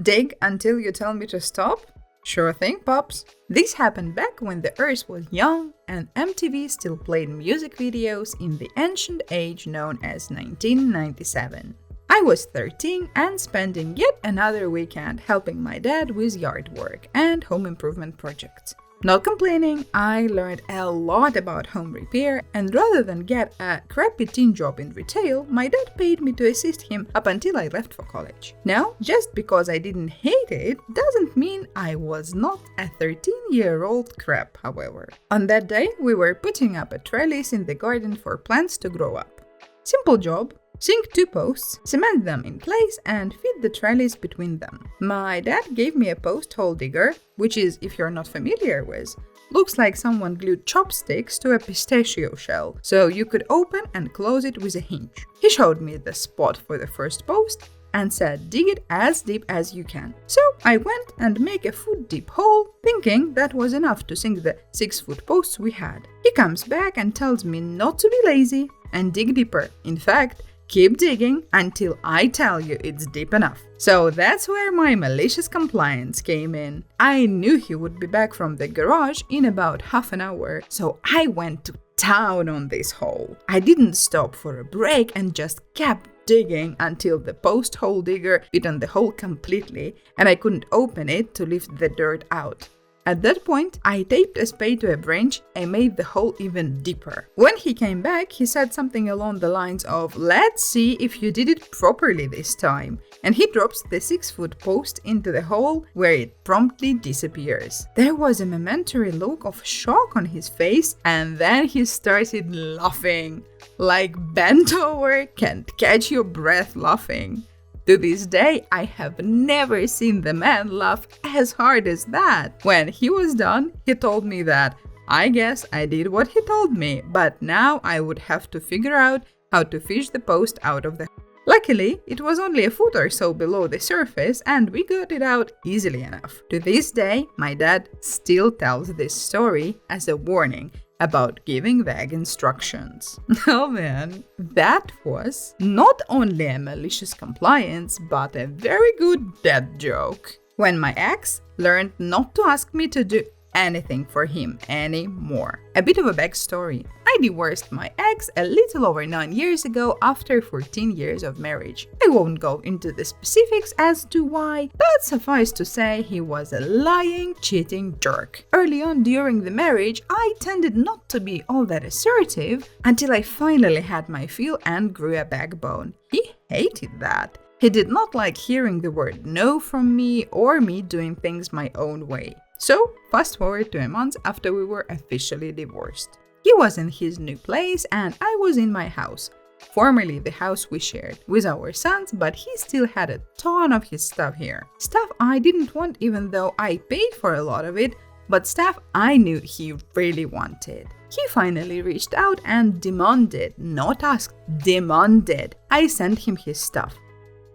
Dig until you tell me to stop? Sure thing, Pops. This happened back when the Earth was young and MTV still played music videos in the ancient age known as 1997. I was 13 and spending yet another weekend helping my dad with yard work and home improvement projects. Not complaining, I learned a lot about home repair, and rather than get a crappy teen job in retail, my dad paid me to assist him up until I left for college. Now, just because I didn't hate it doesn't mean I was not a 13-year-old crap, however. On that day, we were putting up a trellis in the garden for plants to grow up. Simple job. Sink 2 posts, cement them in place, and fit the trellis between them. My dad gave me a post hole digger, which is, if you're not familiar with, looks like someone glued chopsticks to a pistachio shell, so you could open and close it with a hinge. He showed me the spot for the first post and said dig it as deep as you can. So I went and made a foot-deep hole, thinking that was enough to sink the 6-foot posts we had. He comes back and tells me not to be lazy and dig deeper. In fact, keep digging until I tell you it's deep enough. So that's where my malicious compliance came in. I knew he would be back from the garage in about half an hour, so I went to town on this hole. I didn't stop for a break and just kept digging until the post hole digger fit on the hole completely and I couldn't open it to lift the dirt out. At that point, I taped a spade to a branch and made the hole even deeper. When he came back, he said something along the lines of, "Let's see if you did it properly this time." And he drops the 6-foot post into the hole where it promptly disappears. There was a momentary look of shock on his face and then he started laughing. Like bent over, can't catch your breath laughing. To this day, I have never seen the man laugh as hard as that. When he was done, he told me that, I guess I did what he told me, but now I would have to figure out how to fish the post out of the hole. Luckily, it was only a foot or so below the surface and we got it out easily enough. To this day, my dad still tells this story as a warning about giving vague instructions. Oh man, that was not only a malicious compliance, but a very good dad joke. When my ex learned not to ask me to do anything for him anymore. A bit of a backstory. I divorced my ex a little over 9 years ago after 14 years of marriage. I won't go into the specifics as to why, but suffice to say he was a lying, cheating jerk. Early on during the marriage, I tended not to be all that assertive until I finally had my fill and grew a backbone. He hated that. He did not like hearing the word no from me or me doing things my own way. So, fast forward to a month after we were officially divorced. He was in his new place and I was in my house, formerly the house we shared with our sons, but he still had a ton of his stuff here. Stuff I didn't want even though I paid for a lot of it, but stuff I knew he really wanted. He finally reached out and demanded, not asked, demanded, I sent him his stuff.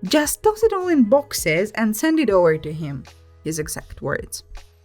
Just toss it all in boxes and send it over to him. His exact words.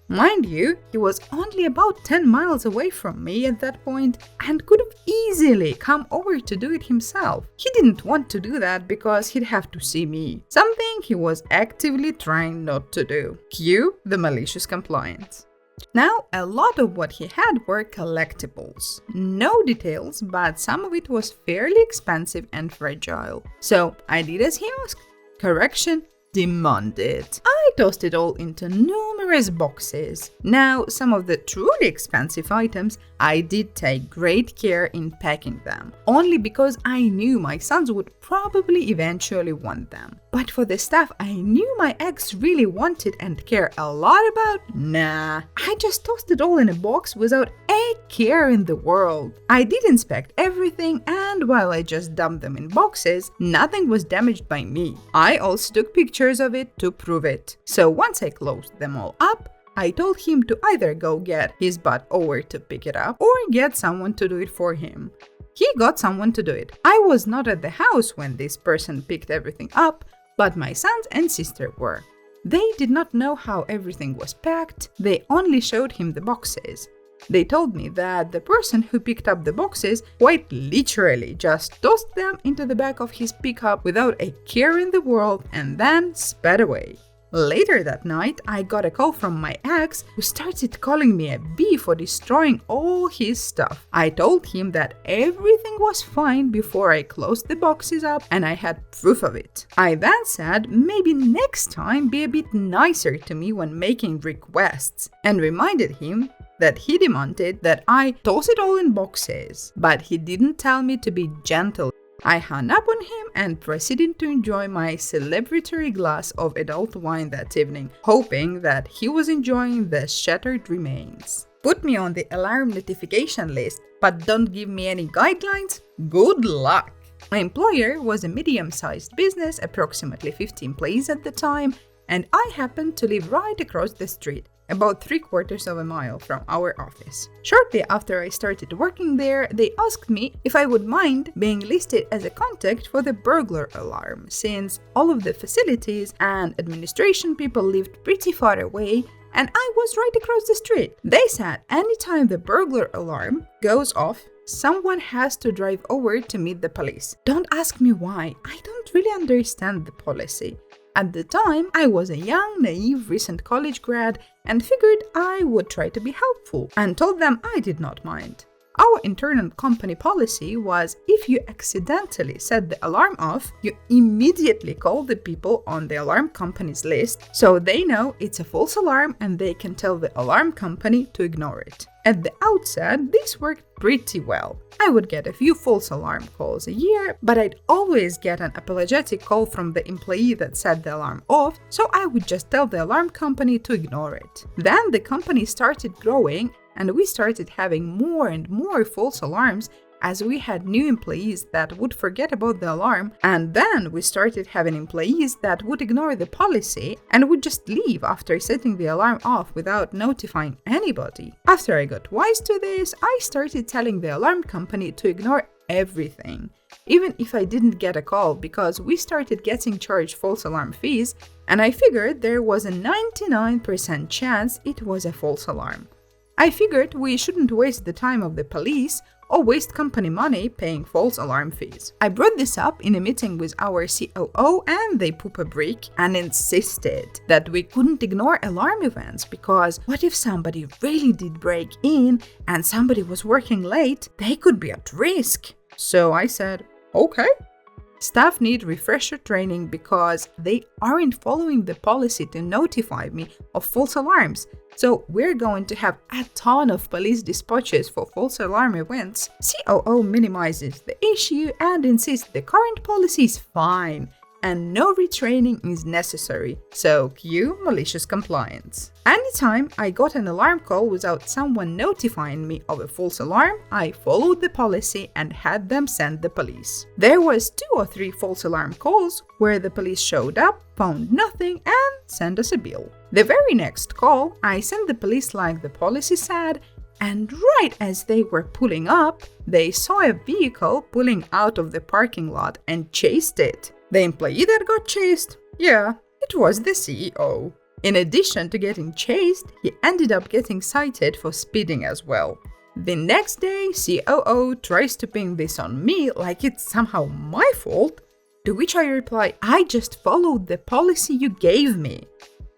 Mind you, he was only about 10 miles away from me at that point and could have easily come over to do it himself. He didn't want to do that because he'd have to see me, something he was actively trying not to do. Cue the malicious compliance. Now, a lot of what he had were collectibles. No details, but some of it was fairly expensive and fragile. So I did as he asked. Correction, demanded. I tossed it all into numerous boxes. Now, some of the truly expensive items, I did take great care in packing them, only because I knew my sons would probably eventually want them. But for the stuff I knew my ex really wanted and cared a lot about, nah, I just tossed it all in a box without a care in the world. I did inspect everything, and while I just dumped them in boxes, nothing was damaged by me. I also took pictures of it to prove it. So once I closed them all up, I told him to either go get his butt over to pick it up or get someone to do it for him. He got someone to do it. I was not at the house when this person picked everything up, but my sons and sister were. They did not know how everything was packed, they only showed him the boxes. They told me that the person who picked up the boxes quite literally just tossed them into the back of his pickup without a care in the world and then sped away. Later that night, I got a call from my ex who started calling me a bee for destroying all his stuff. I told him that everything was fine before I closed the boxes up and I had proof of it. I then said maybe next time be a bit nicer to me when making requests and reminded him that he demanded that I toss it all in boxes, but he didn't tell me to be gentle. I hung up on him and proceeded to enjoy my celebratory glass of adult wine that evening, hoping that he was enjoying the shattered remains. Put me on the alarm notification list, but don't give me any guidelines? Good luck! My employer was a medium-sized business, approximately 50 employees at the time, and I happened to live right across the street, about 3/4 of a mile from our office. Shortly after I started working there, they asked me if I would mind being listed as a contact for the burglar alarm, since all of the facilities and administration people lived pretty far away and I was right across the street. They said anytime the burglar alarm goes off, someone has to drive over to meet the police. Don't ask me why, I don't really understand the policy. At the time, I was a young, naive, recent college grad and figured I would try to be helpful and told them I did not mind. Our internal company policy was if you accidentally set the alarm off, you immediately call the people on the alarm company's list so they know it's a false alarm and they can tell the alarm company to ignore it. At the outset, this worked pretty well. I would get a few false alarm calls a year, but I'd always get an apologetic call from the employee that set the alarm off, so I would just tell the alarm company to ignore it. Then the company started growing and we started having more and more false alarms as we had new employees that would forget about the alarm, and then we started having employees that would ignore the policy and would just leave after setting the alarm off without notifying anybody. After I got wise to this, I started telling the alarm company to ignore everything, even if I didn't get a call, because we started getting charged false alarm fees, and I figured there was a 99% chance it was a false alarm. I figured we shouldn't waste the time of the police or waste company money paying false alarm fees. I brought this up in a meeting with our COO and they poop a brick and insisted that we couldn't ignore alarm events because what if somebody really did break in and somebody was working late? They could be at risk. So I said, okay. Staff need refresher training because they aren't following the policy to notify me of false alarms. So we're going to have a ton of police dispatches for false alarm events. COO minimizes the issue and insists the current policy is fine and no retraining is necessary. So cue malicious compliance. Anytime I got an alarm call without someone notifying me of a false alarm, I followed the policy and had them send the police. There was 2 or 3 false alarm calls where the police showed up, found nothing, and sent us a bill. The very next call, I sent the police like the policy said, and right as they were pulling up, they saw a vehicle pulling out of the parking lot and chased it. The employee that got chased? Yeah, it was the CEO. In addition to getting chased, he ended up getting cited for speeding as well. The next day, COO tries to pin this on me like it's somehow my fault, to which I reply, I just followed the policy you gave me.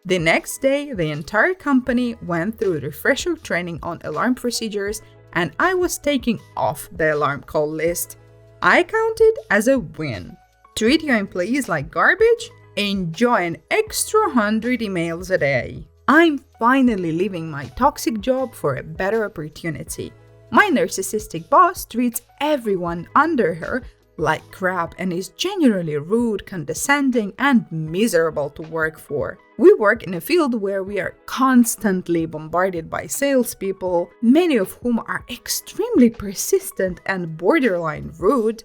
The next day, the entire company went through refresher training on alarm procedures and I was taken off the alarm call list. I counted as a win. Treat your employees like garbage? Enjoy an extra 100 emails a day. I'm finally leaving my toxic job for a better opportunity. My narcissistic boss treats everyone under her like crap and is generally rude, condescending, and miserable to work for. We work in a field where we are constantly bombarded by salespeople, many of whom are extremely persistent and borderline rude.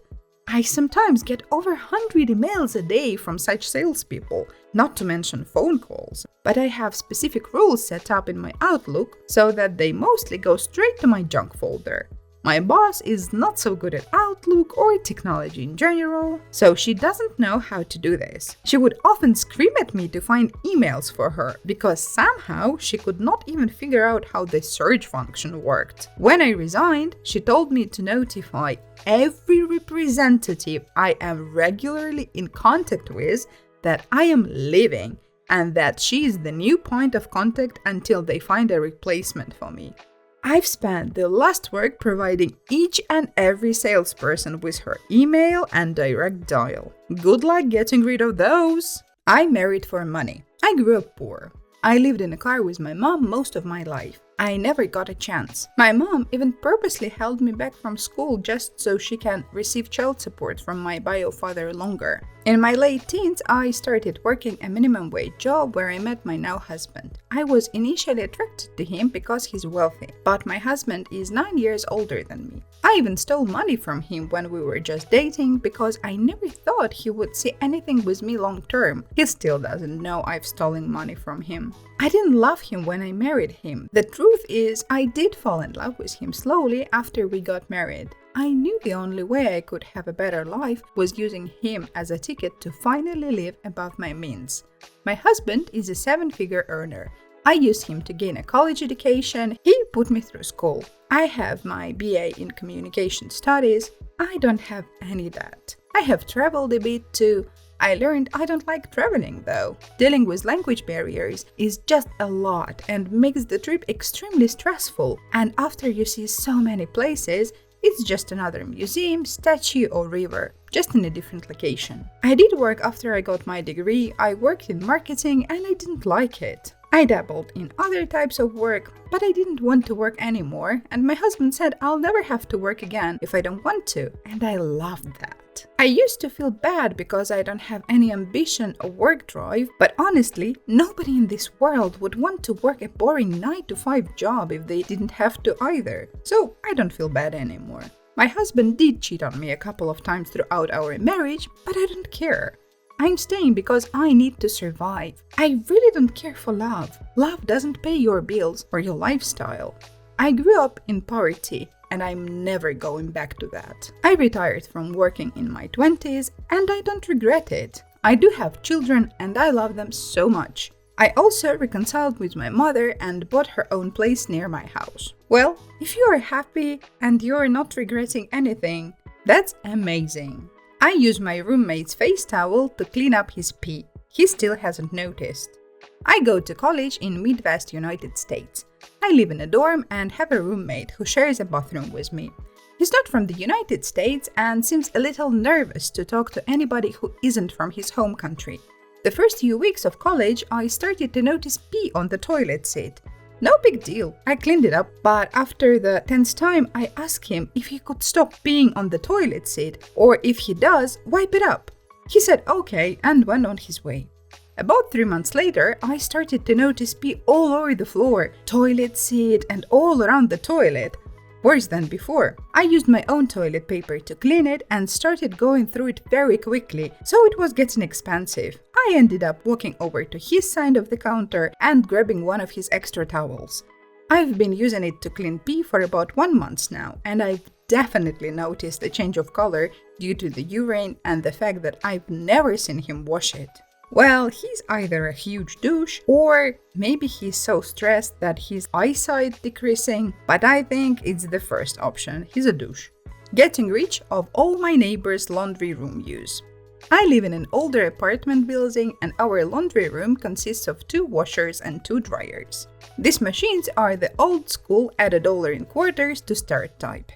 I sometimes get over 100 emails a day from such salespeople, not to mention phone calls. But I have specific rules set up in my Outlook so that they mostly go straight to my junk folder. My boss is not so good at Outlook or technology in general, so she doesn't know how to do this. She would often scream at me to find emails for her because somehow she could not even figure out how the search function worked. When I resigned, she told me to notify every representative I am regularly in contact with that I am leaving and that she's the new point of contact until they find a replacement for me. I've spent the last week providing each and every salesperson with her email and direct dial. Good luck getting rid of those! I married for money. I grew up poor. I lived in a car with my mom most of my life. I never got a chance. My mom even purposely held me back from school just so she can receive child support from my bio father longer. In my late teens, I started working a minimum wage job where I met my now husband. I was initially attracted to him because he's wealthy, but my husband is 9 years older than me. I even stole money from him when we were just dating because I never thought he would see anything with me long term. He still doesn't know I've stolen money from him. I didn't love him when I married him. The truth is, I did fall in love with him slowly after we got married. I knew the only way I could have a better life was using him as a ticket to finally live above my means. My husband is a 7-figure earner. I used him to gain a college education. He put me through school. I have my BA in communication studies. I don't have any of that. I have traveled a bit too. I learned I don't like traveling though. Dealing with language barriers is just a lot and makes the trip extremely stressful. And after you see so many places, it's just another museum, statue or river, just in a different location. I did work after I got my degree. I worked in marketing and I didn't like it. I dabbled in other types of work, but I didn't want to work anymore, and my husband said I'll never have to work again if I don't want to, and I loved that. I used to feel bad because I don't have any ambition or work drive, but honestly, nobody in this world would want to work a boring 9-to-5 job if they didn't have to either, so I don't feel bad anymore. My husband did cheat on me a couple of times throughout our marriage, but I don't care. I'm staying because I need to survive. I really don't care for love. Love doesn't pay your bills or your lifestyle. I grew up in poverty and I'm never going back to that. I retired from working in my 20s and I don't regret it. I do have children and I love them so much. I also reconciled with my mother and bought her own place near my house. Well, if you are happy and you're not regretting anything, that's amazing. I use my roommate's face towel to clean up his pee. He still hasn't noticed. I go to college in Midwest United States. I live in a dorm and have a roommate who shares a bathroom with me. He's not from the United States and seems a little nervous to talk to anybody who isn't from his home country. The first few weeks of college, I started to notice pee on the toilet seat. No big deal, I cleaned it up, but after the 10th time, I asked him if he could stop peeing on the toilet seat, or if he does, wipe it up. He said okay and went on his way. About 3 months later, I started to notice pee all over the floor, toilet seat, and all around the toilet. Worse than before. I used my own toilet paper to clean it and started going through it very quickly, so it was getting expensive. I ended up walking over to his side of the counter and grabbing one of his extra towels. I've been using it to clean pee for about 1 month now, and I've definitely noticed a change of color due to the urine and the fact that I've never seen him wash it. Well, he's either a huge douche or maybe he's so stressed that his eyesight decreasing, but I think it's the first option. He's a douche. Getting rid of all my neighbors' laundry room use. I live in an older apartment building and our laundry room consists of 2 washers and 2 dryers. These machines are the old school at $1 in quarters to start type.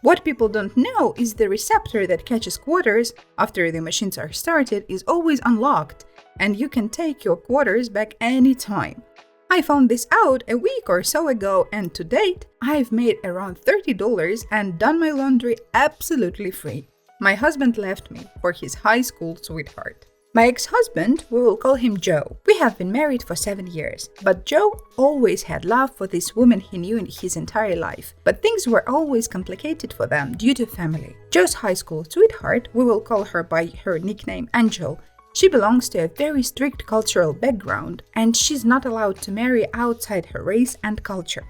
What people don't know is the receptor that catches quarters after the machines are started is always unlocked, and you can take your quarters back anytime. I found this out a week or so ago, and to date, I've made around $30 and done my laundry absolutely free. My husband left me for his high school sweetheart. My ex-husband, we will call him Joe. We have been married for 7 years, but Joe always had love for this woman he knew in his entire life, but things were always complicated for them due to family. Joe's high school sweetheart, we will call her by her nickname Angel. She belongs to a very strict cultural background, and she's not allowed to marry outside her race and culture.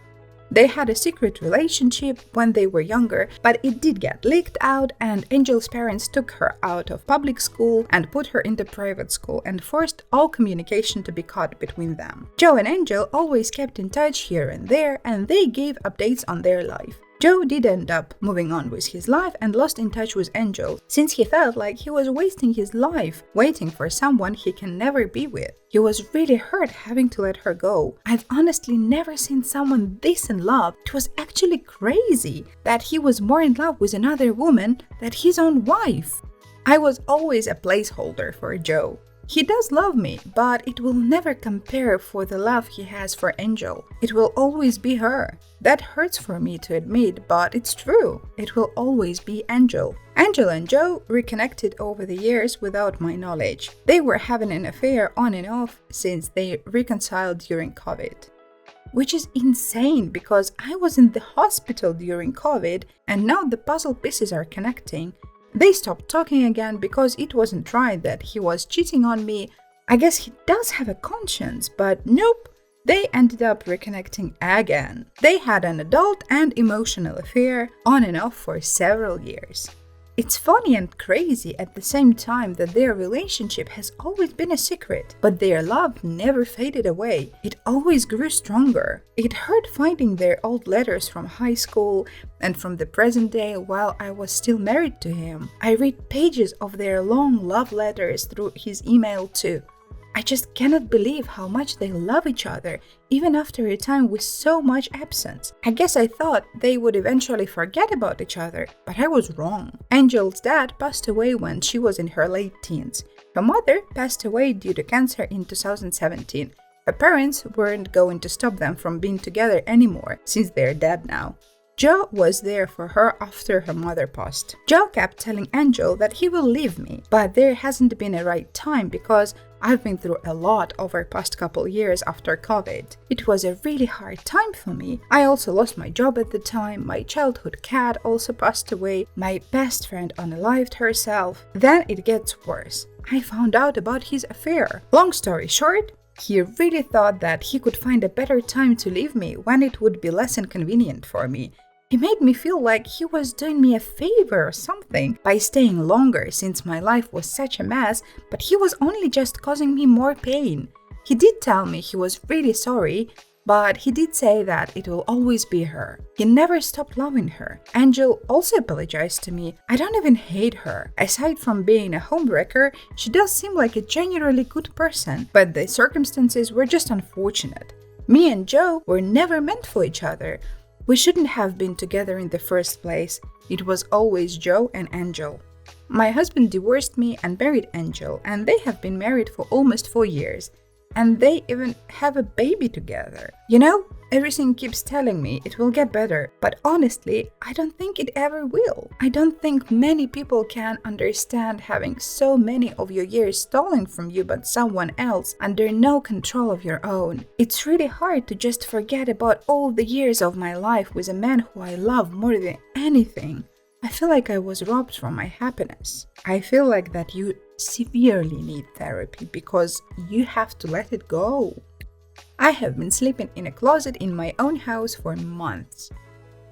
They had a secret relationship when they were younger, but it did get leaked out, and Angel's parents took her out of public school and put her into private school and forced all communication to be cut between them. Joe and Angel always kept in touch here and there, and they gave updates on their life. Joe did end up moving on with his life and lost in touch with Angel, since he felt like he was wasting his life waiting for someone he can never be with. He was really hurt having to let her go. I've honestly never seen someone this in love. It was actually crazy that he was more in love with another woman than his own wife. I was always a placeholder for Joe. He does love me, but it will never compare for the love he has for Angel. It will always be her. That hurts for me to admit, but it's true. It will always be Angel. Angel and Joe reconnected over the years without my knowledge. They were having an affair on and off since they reconciled during COVID. Which is insane because I was in the hospital during COVID and now the puzzle pieces are connecting. They stopped talking again because it wasn't right that he was cheating on me. I guess he does have a conscience, but nope. They ended up reconnecting again. They had an adult and emotional affair on and off for several years. It's funny and crazy at the same time that their relationship has always been a secret, but their love never faded away. It always grew stronger. It hurt finding their old letters from high school and from the present day while I was still married to him. I read pages of their long love letters through his email too. I just cannot believe how much they love each other, even after a time with so much absence. I guess I thought they would eventually forget about each other, but I was wrong. Angel's dad passed away when she was in her late teens. Her mother passed away due to cancer in 2017. Her parents weren't going to stop them from being together anymore, since they're dead now. Joe was there for her after her mother passed. Joe kept telling Angel that he will leave me, but there hasn't been a right time because I've been through a lot over past couple years after COVID. It was a really hard time for me. I also lost my job at the time, my childhood cat also passed away, my best friend unalived herself. Then it gets worse. I found out about his affair. Long story short, he really thought that he could find a better time to leave me when it would be less inconvenient for me. He made me feel like he was doing me a favor or something by staying longer since my life was such a mess, but he was only just causing me more pain. He did tell me he was really sorry, but he did say that it will always be her. He never stopped loving her. Angel also apologized to me. I don't even hate her. Aside from being a homewrecker, she does seem like a genuinely good person, but the circumstances were just unfortunate. Me and Joe were never meant for each other. We shouldn't have been together in the first place. It was always Joe and Angel. My husband divorced me and married Angel, and they have been married for almost 4 years. And they even have a baby together. You know, everything keeps telling me it will get better, but honestly, I don't think it ever will. I don't think many people can understand having so many of your years stolen from you by someone else under no control of your own. It's really hard to just forget about all the years of my life with a man who I love more than anything. I feel like I was robbed from my happiness. I feel like that you severely need therapy because you have to let it go. I have been sleeping in a closet in my own house for months.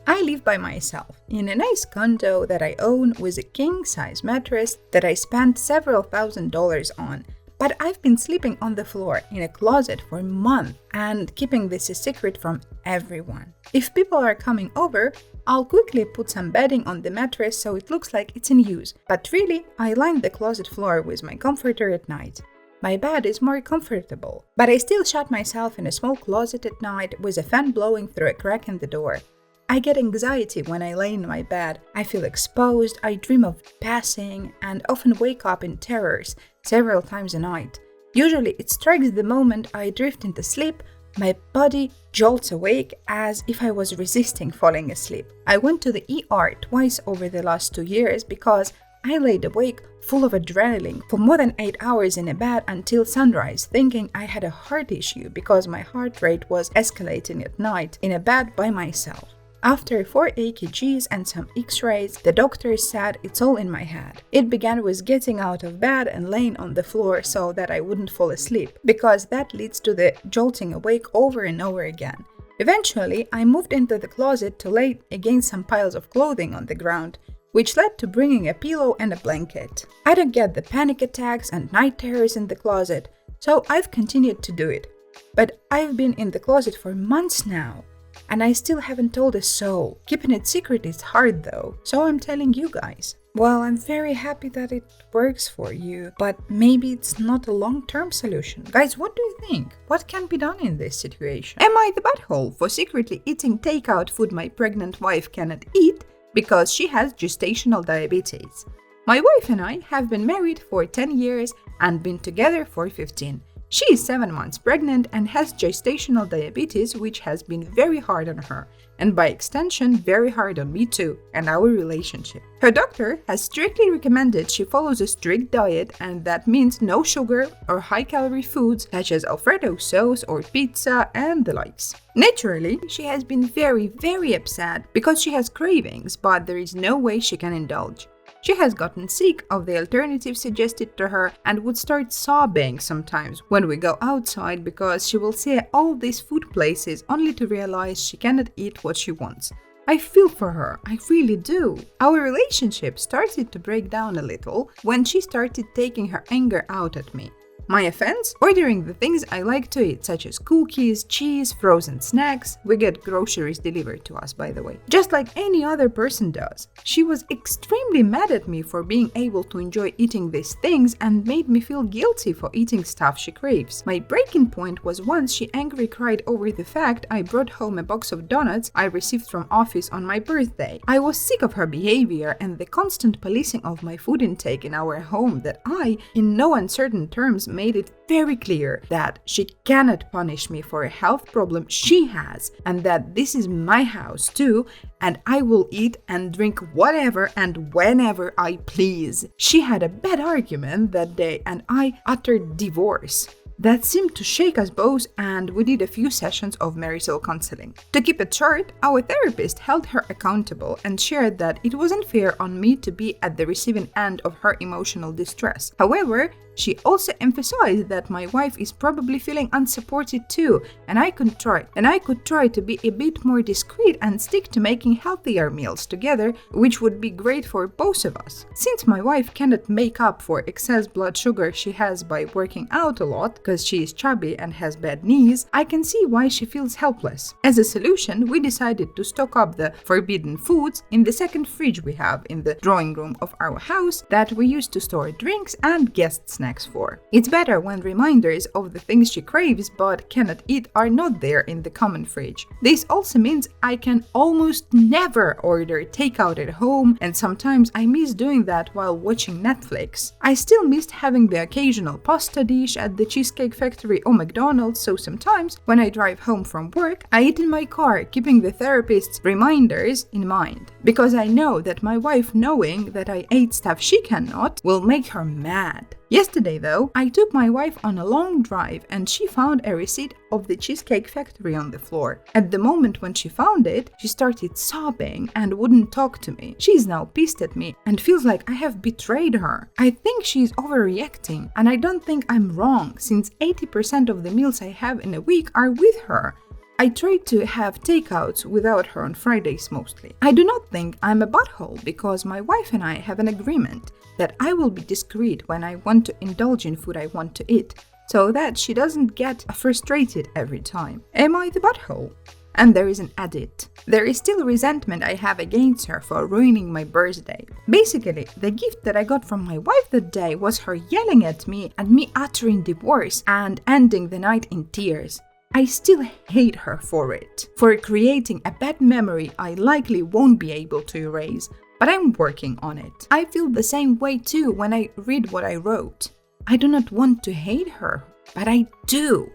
I live by myself in a nice condo that I own with a king-size mattress that I spent several $1,000s on. But I've been sleeping on the floor in a closet for months and keeping this a secret from everyone. If people are coming over, I'll quickly put some bedding on the mattress so it looks like it's in use. But really, I line the closet floor with my comforter at night. My bed is more comfortable, but I still shut myself in a small closet at night with a fan blowing through a crack in the door. I get anxiety when I lay in my bed. I feel exposed, I dream of passing, and often wake up in terrors several times a night. Usually it strikes the moment I drift into sleep. My body jolts awake as if I was resisting falling asleep. I went to the ER twice over the last 2 years because I laid awake full of adrenaline for more than 8 hours in a bed until sunrise, thinking I had a heart issue because my heart rate was escalating at night in a bed by myself. After 4 EKGs and some x-rays, the doctors said it's all in my head. It began with getting out of bed and laying on the floor so that I wouldn't fall asleep, because that leads to the jolting awake over and over again. Eventually, I moved into the closet to lay against some piles of clothing on the ground, which led to bringing a pillow and a blanket. I don't get the panic attacks and night terrors in the closet, so I've continued to do it. But I've been in the closet for months now. and I still haven't told a soul. Keeping it secret is hard though, so I'm telling you guys. Well, I'm very happy that it works for you, but maybe it's not a long-term solution. Guys, what do you think? What can be done in this situation? Am I the butthole for secretly eating takeout food my pregnant wife cannot eat because she has gestational diabetes? My wife and I have been married for 10 years and been together for 15. She is 7 months pregnant and has gestational diabetes, which has been very hard on her, and by extension, very hard on me too, and our relationship. Her doctor has strictly recommended she follows a strict diet, and that means no sugar or high-calorie foods such as Alfredo sauce or pizza and the likes. Naturally, she has been very upset because she has cravings, but there is no way she can indulge. She has gotten sick of the alternatives suggested to her and would start sobbing sometimes when we go outside because she will see all these food places only to realize she cannot eat what she wants. I feel for her, I really do. Our relationship started to break down a little when she started taking her anger out at me. My offense? Ordering the things I like to eat, such as cookies, cheese, frozen snacks. We get groceries delivered to us, by the way. Just like any other person does. She was extremely mad at me for being able to enjoy eating these things and made me feel guilty for eating stuff she craves. My breaking point was once she angrily cried over the fact I brought home a box of donuts I received from office on my birthday. I was sick of her behavior and the constant policing of my food intake in our home that I, in no uncertain terms, made it very clear that she cannot punish me for a health problem she has and that this is my house too and I will eat and drink whatever and whenever I please. She had a bad argument that day and I uttered divorce. That seemed to shake us both and we did a few sessions of marital counseling. To keep it short, our therapist held her accountable and shared that it wasn't fair on me to be at the receiving end of her emotional distress. However, she also emphasized that my wife is probably feeling unsupported too, and I could try to be a bit more discreet and stick to making healthier meals together, which would be great for both of us. Since my wife cannot make up for excess blood sugar she has by working out a lot, because she is chubby and has bad knees, I can see why she feels helpless. As a solution, we decided to stock up the forbidden foods in the second fridge we have in the drawing room of our house that we use to store drinks and guest snacks for. It's better when reminders of the things she craves but cannot eat are not there in the common fridge. This also means I can almost never order takeout at home, and sometimes I miss doing that while watching Netflix. I still missed having the occasional pasta dish at the Cheesecake Factory or McDonald's, so sometimes when I drive home from work, I eat in my car, keeping the therapist's reminders in mind. Because I know that my wife knowing that I ate stuff she cannot will make her mad. Yesterday, though, I took my wife on a long drive and she found a receipt of the Cheesecake Factory on the floor. At the moment when she found it, she started sobbing and wouldn't talk to me. She is now pissed at me and feels like I have betrayed her. I think she is overreacting, and I don't think I'm wrong since 80% of the meals I have in a week are with her. I try to have takeouts without her on Fridays mostly. I do not think I'm a butthole because my wife and I have an agreement that I will be discreet when I want to indulge in food I want to eat, so that she doesn't get frustrated every time. Am I the butthole? And there is an edit. There is still resentment I have against her for ruining my birthday. Basically, the gift that I got from my wife that day was her yelling at me and me uttering divorce and ending the night in tears. I still hate her for it, for creating a bad memory I likely won't be able to erase, but I'm working on it. I feel the same way too when I read what I wrote. I do not want to hate her, but I do.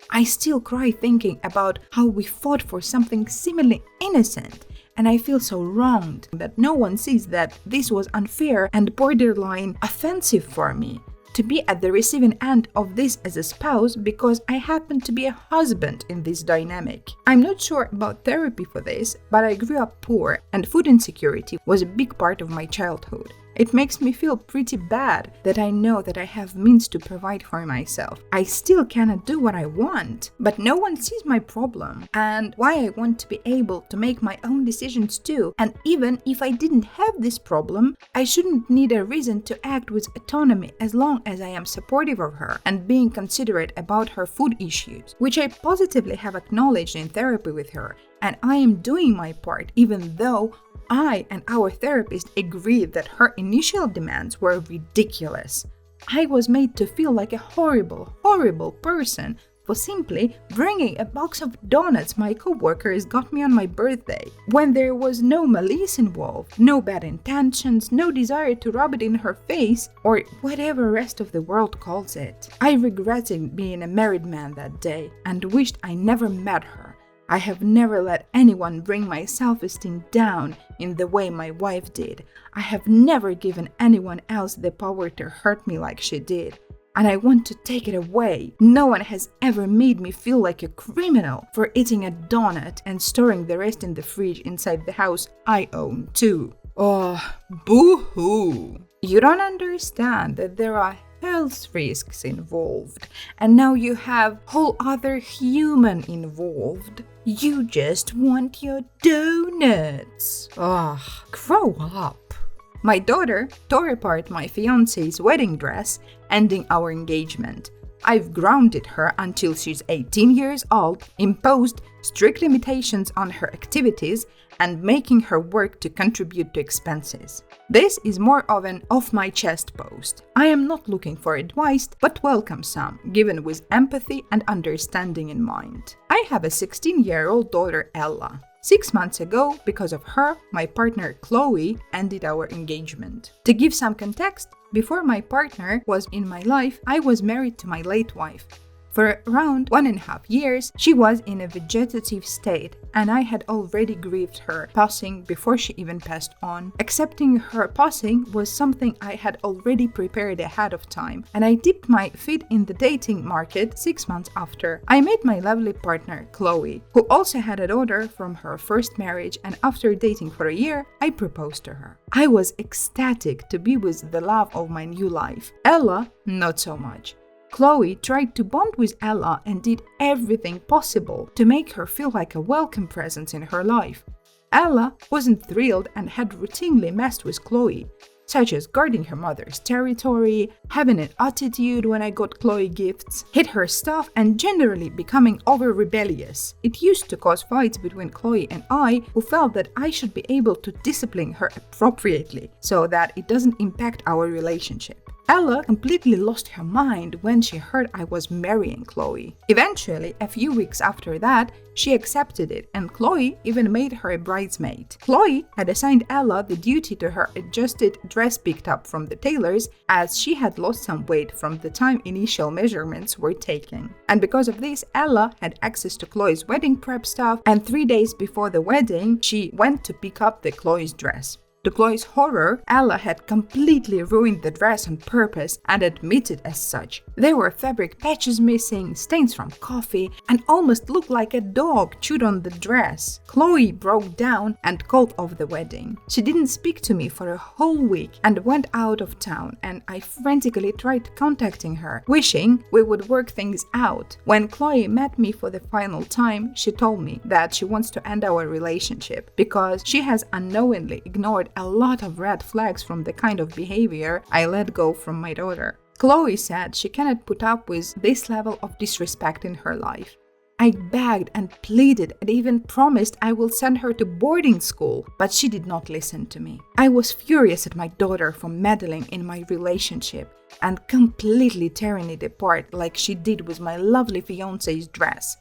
I still cry thinking about how we fought for something seemingly innocent, and I feel so wronged that no one sees that this was unfair and borderline offensive for me. To be at the receiving end of this as a spouse because I happen to be a husband in this dynamic. I'm not sure about therapy for this, but I grew up poor and food insecurity was a big part of my childhood. It makes me feel pretty bad that I know that I have means to provide for myself. I still cannot do what I want, but no one sees my problem and why I want to be able to make my own decisions too. And even if I didn't have this problem, I shouldn't need a reason to act with autonomy as long as I am supportive of her and being considerate about her food issues, which I positively have acknowledged in therapy with her. And I am doing my part, even though I and our therapist agreed that her initial demands were ridiculous. I was made to feel like a horrible, horrible person for simply bringing a box of donuts my coworkers got me on my birthday, when there was no malice involved, no bad intentions, no desire to rub it in her face, or whatever rest of the world calls it. I regretted being a married man that day and wished I never met her. I have never let anyone bring my self-esteem down in the way my wife did. I have never given anyone else the power to hurt me like she did. And I want to take it away. No one has ever made me feel like a criminal for eating a donut and storing the rest in the fridge inside the house I own too. Oh, boo-hoo. You don't understand that there are health risks involved, and now you have whole other human involved. You just want your donuts. Grow up. My daughter tore apart my fiancé's wedding dress, ending our engagement. I've grounded her until she's 18 years old, imposed strict limitations on her activities, and making her work to contribute to expenses. This is more of an off-my-chest post. I am not looking for advice, but welcome some, given with empathy and understanding in mind. I have a 16-year-old daughter, Ella. 6 months ago, because of her, my partner Chloe ended our engagement. To give some context, before my partner was in my life, I was married to my late wife. For around 1.5 years, she was in a vegetative state, and I had already grieved her passing before she even passed on. Accepting her passing was something I had already prepared ahead of time, and I dipped my feet in the dating market 6 months after. I met my lovely partner, Chloe, who also had a daughter from her first marriage, and after dating for a year, I proposed to her. I was ecstatic to be with the love of my new life. Ella, not so much. Chloe tried to bond with Ella and did everything possible to make her feel like a welcome presence in her life. Ella wasn't thrilled and had routinely messed with Chloe, such as guarding her mother's territory, having an attitude when I got Chloe gifts, hid her stuff, and generally becoming over-rebellious. It used to cause fights between Chloe and I, who felt that I should be able to discipline her appropriately so that it doesn't impact our relationship. Ella completely lost her mind when she heard I was marrying Chloe. Eventually, a few weeks after that, she accepted it, and Chloe even made her a bridesmaid. Chloe had assigned Ella the duty to her adjusted dress picked up from the tailors, as she had lost some weight from the time initial measurements were taken. And because of this, Ella had access to Chloe's wedding prep stuff, and 3 days before the wedding, she went to pick up the Chloe's dress. To Chloe's horror, Ella had completely ruined the dress on purpose and admitted as such. There were fabric patches missing, stains from coffee, and almost looked like a dog chewed on the dress. Chloe broke down and called off the wedding. She didn't speak to me for a whole week and went out of town, and I frantically tried contacting her, wishing we would work things out. When Chloe met me for the final time, she told me that she wants to end our relationship because she has unknowingly ignored a lot of red flags from the kind of behavior I let go from my daughter. Chloe said she cannot put up with this level of disrespect in her life. I begged and pleaded and even promised I will send her to boarding school, but she did not listen to me. I was furious at my daughter for meddling in my relationship and completely tearing it apart like she did with my lovely fiancé's dress.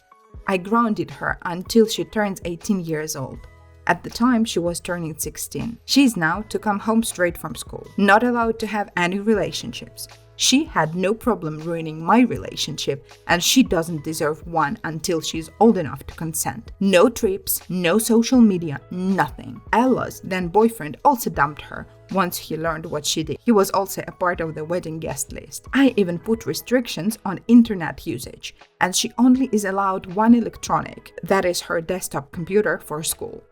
I grounded her until she turns 18 years old. At the time, she was turning 16. She is now to come home straight from school, not allowed to have any relationships. She had no problem ruining my relationship, and she doesn't deserve one until she's old enough to consent. No trips, no social media, nothing. Ella's then boyfriend also dumped her once he learned what she did. He was also a part of the wedding guest list. I even put restrictions on internet usage, and she only is allowed one electronic, that is her desktop computer, for school.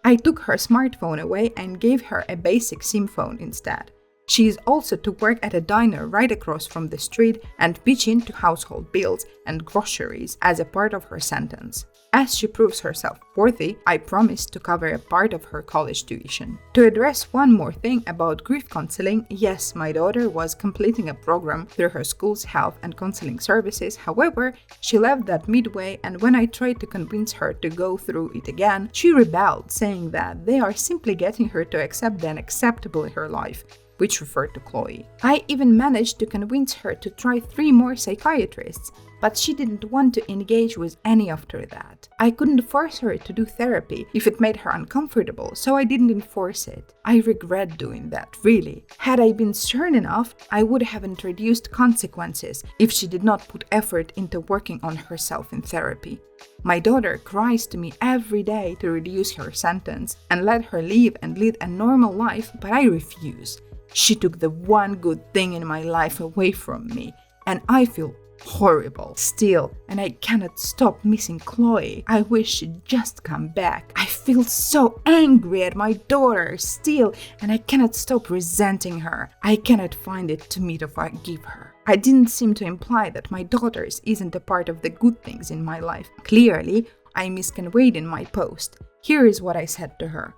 I took her smartphone away and gave her a basic SIM phone instead. She is also to work at a diner right across from the street and pitch into household bills and groceries as a part of her sentence. As she proves herself worthy, I promise to cover a part of her college tuition. To address one more thing about grief counseling, yes, my daughter was completing a program through her school's health and counseling services. However, she left that midway, and when I tried to convince her to go through it again, she rebelled, saying that they are simply getting her to accept the unacceptable in her life, which referred to Chloe. I even managed to convince her to try 3 more psychiatrists, but she didn't want to engage with any after that. I couldn't force her to do therapy if it made her uncomfortable, so I didn't enforce it. I regret doing that, really. Had I been stern enough, I would have introduced consequences if she did not put effort into working on herself in therapy. My daughter cries to me every day to reduce her sentence and let her leave and lead a normal life, but I refuse. She took the one good thing in my life away from me, and I feel horrible still, and I cannot stop missing Chloe. I wish she'd just come back. I feel so angry at my daughter still, and I cannot stop resenting her. I cannot find it to me to forgive her. I didn't seem to imply that my daughter's isn't a part of the good things in my life. Clearly, I misconveyed in my post. Here is what I said to her.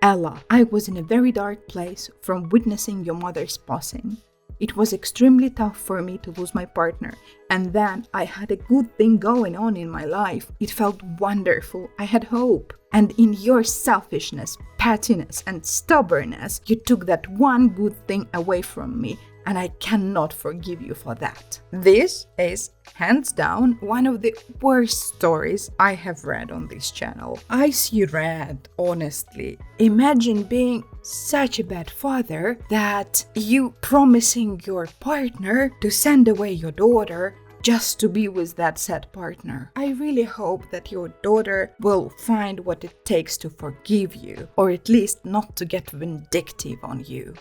Ella, I was in a very dark place from witnessing your mother's passing. It was extremely tough for me to lose my partner, and then I had a good thing going on in my life. It felt wonderful. I had hope. And in your selfishness, pettiness, and stubbornness, you took that one good thing away from me, and I cannot forgive you for that. This is, hands down, one of the worst stories I have read on this channel. I see red, honestly. Imagine being such a bad father that you promising your partner to send away your daughter just to be with that sad partner. I really hope that your daughter will find what it takes to forgive you, or at least not to get vindictive on you.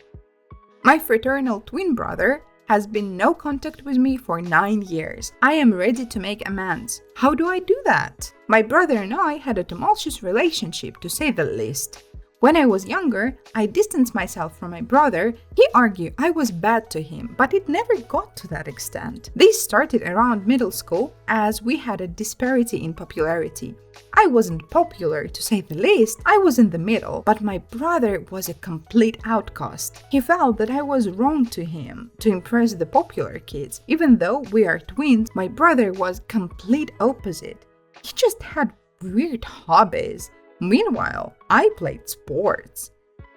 My fraternal twin brother has been no contact with me for 9 years. I am ready to make amends. How do I do that? My brother and I had a tumultuous relationship, to say the least. When I was younger, I distanced myself from my brother. He argued I was bad to him, but it never got to that extent. This started around middle school, as we had a disparity in popularity. I wasn't popular, to say the least. I was in the middle, but my brother was a complete outcast. He felt that I was wrong to him to impress the popular kids. Even though we are twins, my brother was complete opposite. He just had weird hobbies. Meanwhile, I played sports.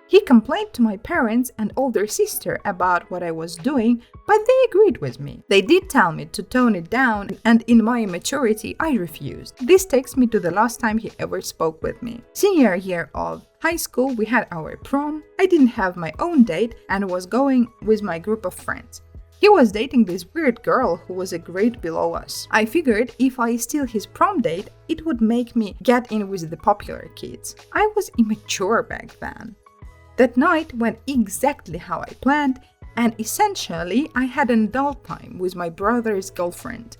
He complained to my parents and older sister about what I was doing, but they agreed with me. They did tell me to tone it down, and in my immaturity, I refused. This takes me to the last time he ever spoke with me. Senior year of high school, we had our prom. I didn't have my own date and was going with my group of friends. He was dating this weird girl who was a grade below us. I figured if I steal his prom date, it would make me get in with the popular kids. I was immature back then. That night went exactly how I planned, and essentially I had an adult time with my brother's girlfriend.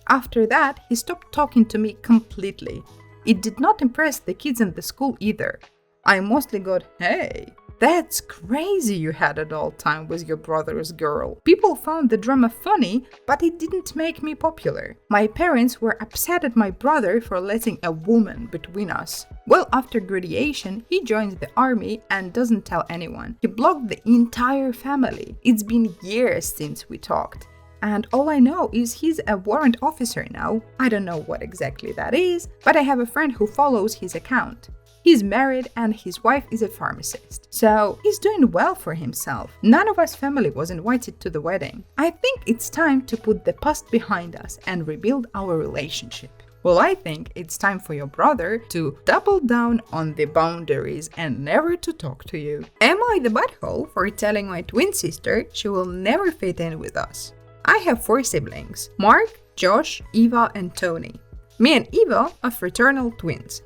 After that, he stopped talking to me completely. It did not impress the kids in the school either. I mostly got, "Hey, that's crazy you had adult time with your brother's girl." People found the drama funny, but it didn't make me popular. My parents were upset at my brother for letting a woman between us. Well, after graduation, he joins the army and doesn't tell anyone. He blocked the entire family. It's been years since we talked. And all I know is he's a warrant officer now. I don't know what exactly that is, but I have a friend who follows his account. He's married and his wife is a pharmacist, so he's doing well for himself. None of us family was invited to the wedding. I think it's time to put the past behind us and rebuild our relationship. Well, I think it's time for your brother to double down on the boundaries and never to talk to you. Am I the butthole for telling my twin sister she will never fit in with us? I have 4 siblings: Mark, Josh, Eva, and Tony. Me and Eva are fraternal twins.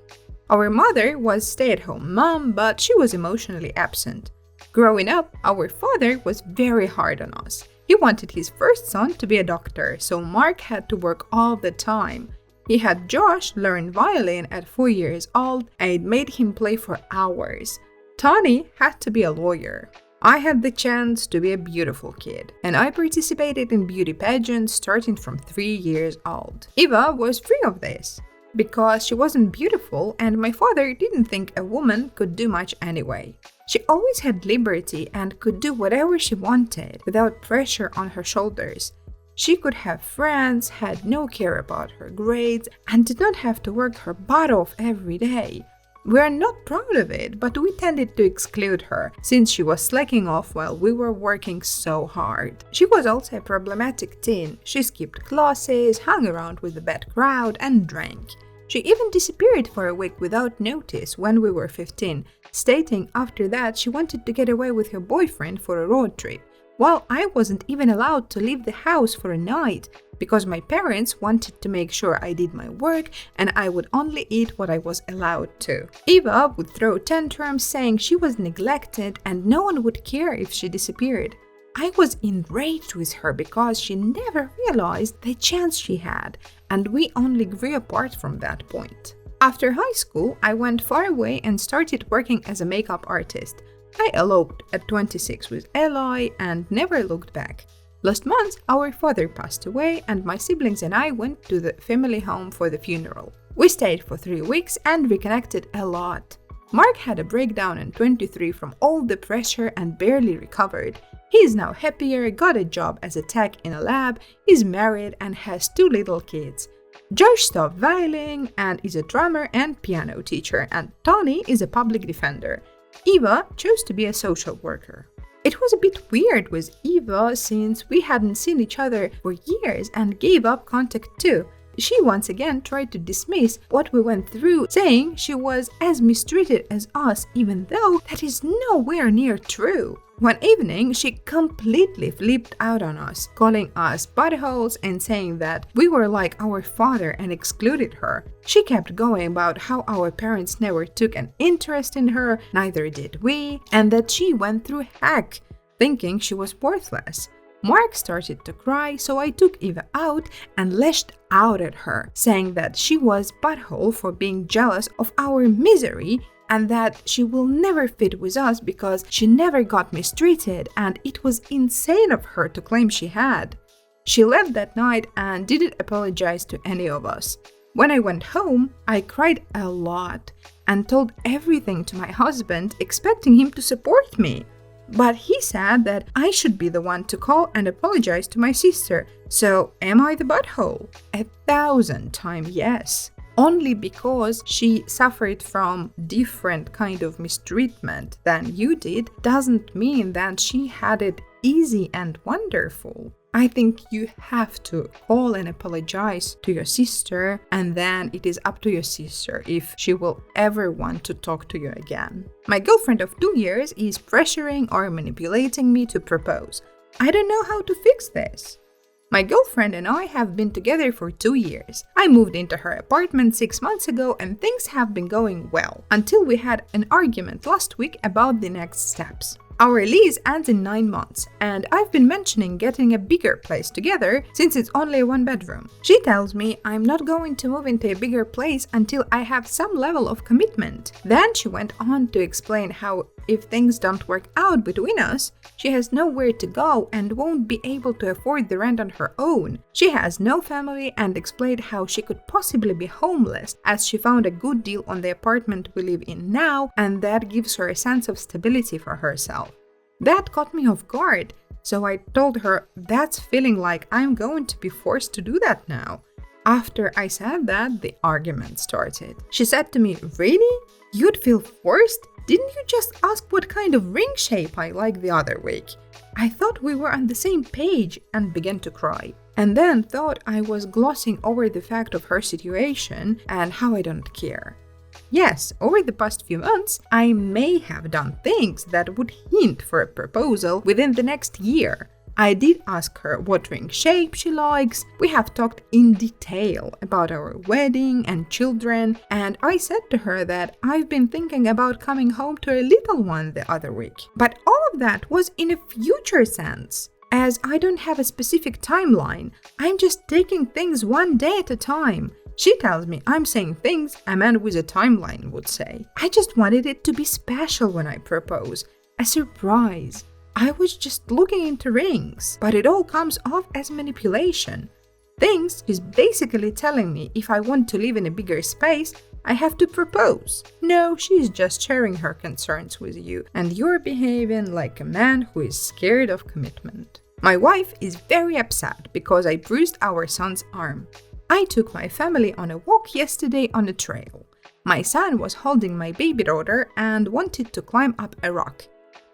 Our mother was stay-at-home mom, but she was emotionally absent. Growing up, our father was very hard on us. He wanted his first son to be a doctor, so Mark had to work all the time. He had Josh learn violin at 4 years old, and it made him play for hours. Tony had to be a lawyer. I had the chance to be a beautiful kid, and I participated in beauty pageants starting from 3 years old. Eva was free of this, because she wasn't beautiful and my father didn't think a woman could do much anyway. She always had liberty and could do whatever she wanted without pressure on her shoulders. She could have friends, had no care about her grades, and did not have to work her butt off every day. We are not proud of it, but we tended to exclude her, since she was slacking off while we were working so hard. She was also a problematic teen. She skipped classes, hung around with the bad crowd, and drank. She even disappeared for a week without notice when we were 15, stating after that she wanted to get away with her boyfriend for a road trip, while I wasn't even allowed to leave the house for a night because my parents wanted to make sure I did my work and I would only eat what I was allowed to. Eva would throw tantrums saying she was neglected and no one would care if she disappeared. I was enraged with her because she never realized the chance she had, and we only grew apart from that point. After high school, I went far away and started working as a makeup artist. I eloped at 26 with Eli and never looked back. Last month, our father passed away and my siblings and I went to the family home for the funeral. We stayed for 3 weeks and reconnected a lot. Mark had a breakdown in 23 from all the pressure and barely recovered. He is now happier, got a job as a tech in a lab, is married and has 2 little kids. Josh stopped violin and is a drummer and piano teacher, and Tony is a public defender. Eva chose to be a social worker. It was a bit weird with Eva since we hadn't seen each other for years and gave up contact too. She once again tried to dismiss what we went through, saying she was as mistreated as us, even though that is nowhere near true. One evening, she completely flipped out on us, calling us buttholes and saying that we were like our father and excluded her. She kept going about how our parents never took an interest in her, neither did we, and that she went through heck, thinking she was worthless. Mark started to cry, so I took Eva out and lashed out at her, saying that she was butthole for being jealous of our misery and that she will never fit with us because she never got mistreated and it was insane of her to claim she had. She left that night and didn't apologize to any of us. When I went home, I cried a lot and told everything to my husband, expecting him to support me. But he said that I should be the one to call and apologize to my sister. So am I the butthole? 1,000 times yes. Only because she suffered from different kind of mistreatment than you did doesn't mean that she had it easy and wonderful. I think you have to call and apologize to your sister, and then it is up to your sister if she will ever want to talk to you again. My girlfriend of 2 years is pressuring or manipulating me to propose. I don't know how to fix this. My girlfriend and I have been together for 2 years. I moved into her apartment 6 months ago and things have been going well, until we had an argument last week about the next steps. Our lease ends in 9 months, and I've been mentioning getting a bigger place together since it's only 1 bedroom. She tells me I'm not going to move into a bigger place until I have some level of commitment. Then she went on to explain how if things don't work out between us, she has nowhere to go and won't be able to afford the rent on her own. She has no family and explained how she could possibly be homeless as she found a good deal on the apartment we live in now, and that gives her a sense of stability for herself. That caught me off guard, so I told her that's feeling like I'm going to be forced to do that now. After I said that, the argument started. She said to me, "Really? You'd feel forced? Didn't you just ask what kind of ring shape I like the other week?" I thought we were on the same page and began to cry. And then thought I was glossing over the fact of her situation and how I don't care. Yes, over the past few months, I may have done things that would hint for a proposal within the next year. I did ask her what ring shape she likes. We have talked in detail about our wedding and children, and I said to her that I've been thinking about coming home to a little one the other week. But all of that was in a future sense. As I don't have a specific timeline, I'm just taking things one day at a time. She tells me I'm saying things a man with a timeline would say. I just wanted it to be special when I propose. a surprise. I was just looking into rings, but it all comes off as manipulation. Thinks she's basically telling me if I want to live in a bigger space, I have to propose. No, she's just sharing her concerns with you, and you're behaving like a man who is scared of commitment. My wife is very upset because I bruised our son's arm. I took my family on a walk yesterday on a trail. My son was holding my baby daughter and wanted to climb up a rock.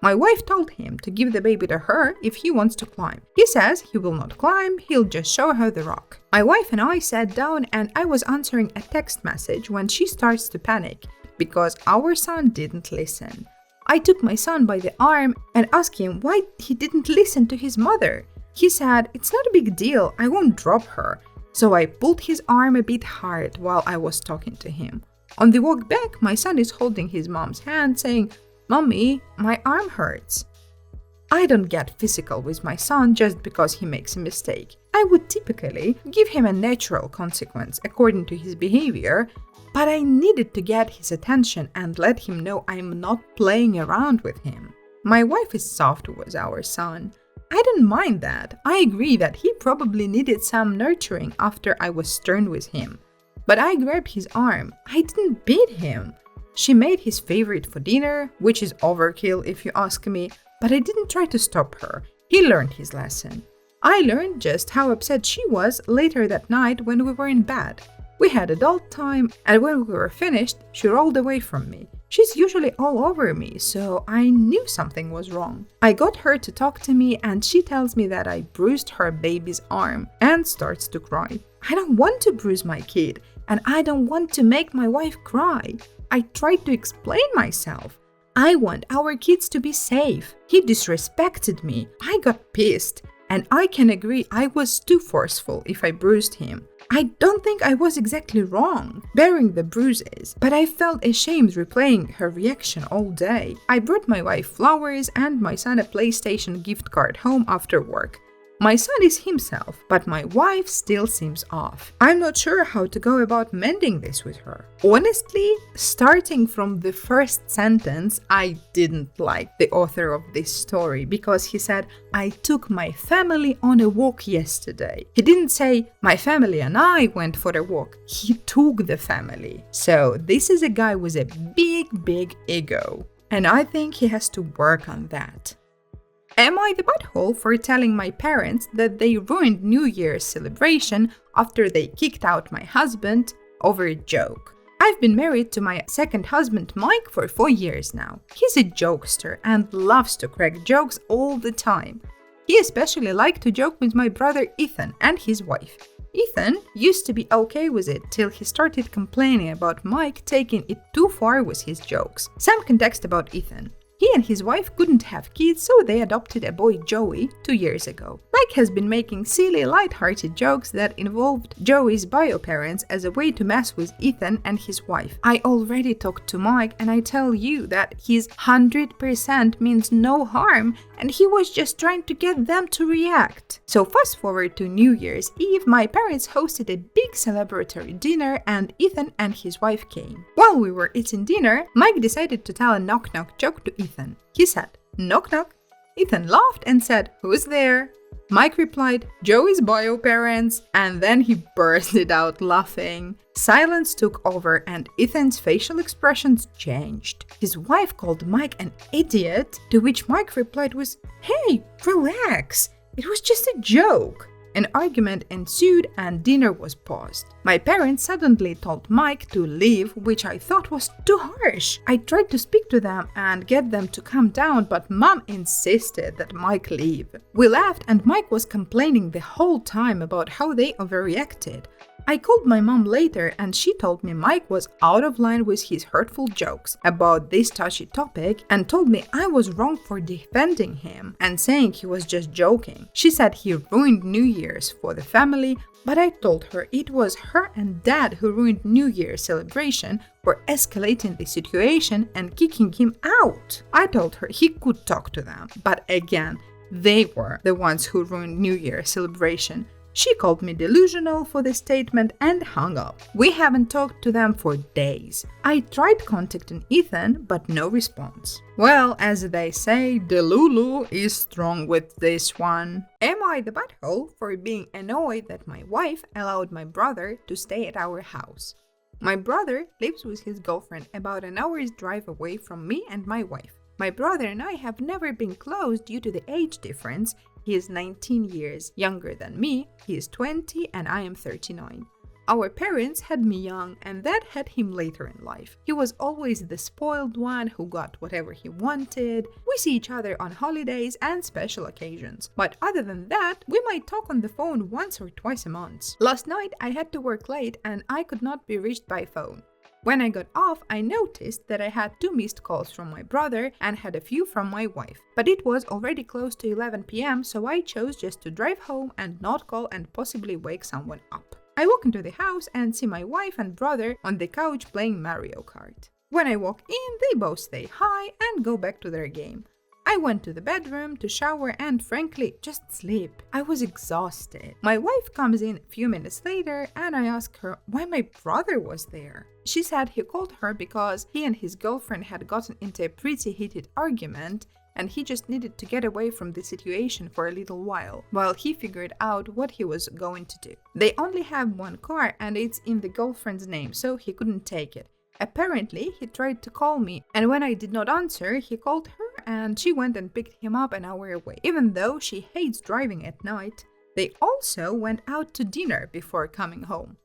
My wife told him to give the baby to her if he wants to climb. He says he will not climb, he'll just show her the rock. My wife and I sat down and I was answering a text message when she starts to panic because our son didn't listen. I took my son by the arm and asked him why he didn't listen to his mother. He said, "It's not a big deal, I won't drop her." So I pulled his arm a bit hard while I was talking to him. On the walk back, my son is holding his mom's hand saying, "Mommy, my arm hurts." I don't get physical with my son just because he makes a mistake. I would typically give him a natural consequence according to his behavior, but I needed to get his attention and let him know I'm not playing around with him. My wife is soft with our son. I don't mind that. I agree that he probably needed some nurturing after I was stern with him. But I grabbed his arm. I didn't beat him. She made his favorite for dinner, which is overkill if you ask me, but I didn't try to stop her. He learned his lesson. I learned just how upset she was later that night when we were in bed. We had adult time, and when we were finished, she rolled away from me. She's usually all over me, so I knew something was wrong. I got her to talk to me, and she tells me that I bruised her baby's arm and starts to cry. I don't want to bruise my kid, and I don't want to make my wife cry. I tried to explain myself. I want our kids to be safe. He disrespected me. I got pissed. And I can agree I was too forceful if I bruised him. I don't think I was exactly wrong, bearing the bruises, but I felt ashamed replaying her reaction all day. I brought my wife flowers and my son a PlayStation gift card home after work. My son is himself, but my wife still seems off. I'm not sure how to go about mending this with her. Honestly, starting from the first sentence, I didn't like the author of this story because he said, "I took my family on a walk yesterday." He didn't say, "My family and I went for a walk." He took the family. So this is a guy with a big ego. And I think he has to work on that. Am I the butthole for telling my parents that they ruined New Year's celebration after they kicked out my husband over a joke? I've been married to my second husband Mike for 4 years now. He's a jokester and loves to crack jokes all the time. He especially liked to joke with my brother Ethan and his wife. Ethan used to be okay with it till he started complaining about Mike taking it too far with his jokes. Some context about Ethan. He and his wife couldn't have kids, so they adopted a boy, Joey, 2 years ago. Mike has been making silly, light-hearted jokes that involved Joey's bio parents as a way to mess with Ethan and his wife. I already talked to Mike, and I tell you that his 100% means no harm, and he was just trying to get them to react. So fast forward to New Year's Eve, my parents hosted a big celebratory dinner, and Ethan and his wife came. While we were eating dinner, Mike decided to tell a knock-knock joke to Ethan. He said, "Knock knock." Ethan laughed and said, "Who's there?" Mike replied, "Joey's bio parents," and then he bursted out laughing. Silence took over and Ethan's facial expressions changed. His wife called Mike an idiot, to which Mike replied with, "Hey, relax, it was just a joke." An argument ensued and dinner was paused. My parents suddenly told Mike to leave, which I thought was too harsh. I tried to speak to them and get them to calm down, but Mom insisted that Mike leave. We laughed and Mike was complaining the whole time about how they overreacted. I called my mom later and she told me Mike was out of line with his hurtful jokes about this touchy topic and told me I was wrong for defending him and saying he was just joking. She said he ruined New Year's for the family, but I told her it was her and Dad who ruined New Year's celebration for escalating the situation and kicking him out. I told her he could talk to them, but again, they were the ones who ruined New Year's celebration. She called me delusional for the statement and hung up. We haven't talked to them for days. I tried contacting Ethan, but no response. Well, as they say, Delulu is strong with this one. Am I the butthole for being annoyed that my wife allowed my brother to stay at our house? My brother lives with his girlfriend about an hour's drive away from me and my wife. My brother and I have never been close due to the age difference. He is 19 years younger than me, he is 20 and I am 39. Our parents had me young and that had him later in life. He was always the spoiled one who got whatever he wanted. We see each other on holidays and special occasions. But other than that, we might talk on the phone once or twice a month. Last night I had to work late and I could not be reached by phone. When I got off, I noticed that I had 2 missed calls from my brother and had a few from my wife. But it was already close to 11 p.m, so I chose just to drive home and not call and possibly wake someone up. I walk into the house and see my wife and brother on the couch playing Mario Kart. When I walk in, they both say hi and go back to their game. I went to the bedroom to shower and frankly just sleep. I was exhausted. My wife comes in a few minutes later and I ask her why my brother was there. She said he called her because he and his girlfriend had gotten into a pretty heated argument and he just needed to get away from the situation for a little while he figured out what he was going to do. They only have one car and it's in the girlfriend's name, so he couldn't take it. Apparently, he tried to call me, and when I did not answer, he called her and she went and picked him up an hour away. Even though she hates driving at night, they also went out to dinner before coming home.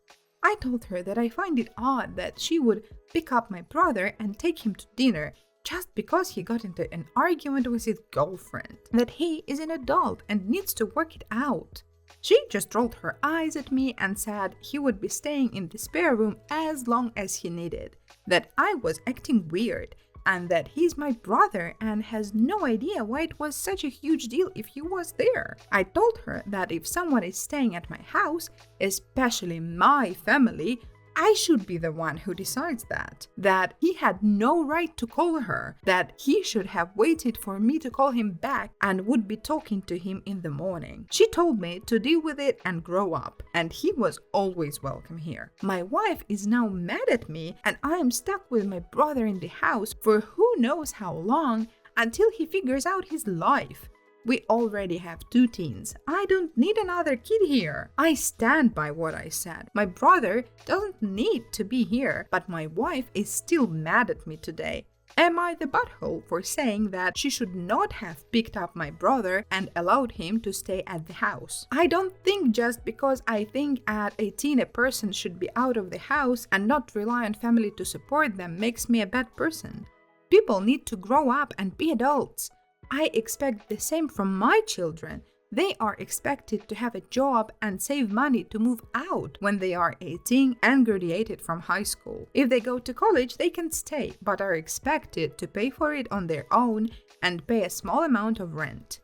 I told her that I find it odd that she would pick up my brother and take him to dinner just because he got into an argument with his girlfriend, that he is an adult and needs to work it out. She just rolled her eyes at me and said he would be staying in the spare room as long as he needed, that I was acting weird, and that he's my brother and has no idea why it was such a huge deal if he was there. I told her that if someone is staying at my house, especially my family, I should be the one who decides that he had no right to call her, that he should have waited for me to call him back and would be talking to him in the morning. She told me to deal with it and grow up, and he was always welcome here. My wife is now mad at me and I am stuck with my brother in the house for who knows how long until he figures out his life. We already have 2 teens. I don't need another kid here. I stand by what I said. My brother doesn't need to be here, but my wife is still mad at me today. Am I the butthole for saying that she should not have picked up my brother and allowed him to stay at the house? I don't think just because I think at 18 a person should be out of the house and not rely on family to support them makes me a bad person. People need to grow up and be adults. I expect the same from my children. They are expected to have a job and save money to move out when they are 18 and graduated from high school. If they go to college, they can stay, but are expected to pay for it on their own and pay a small amount of rent.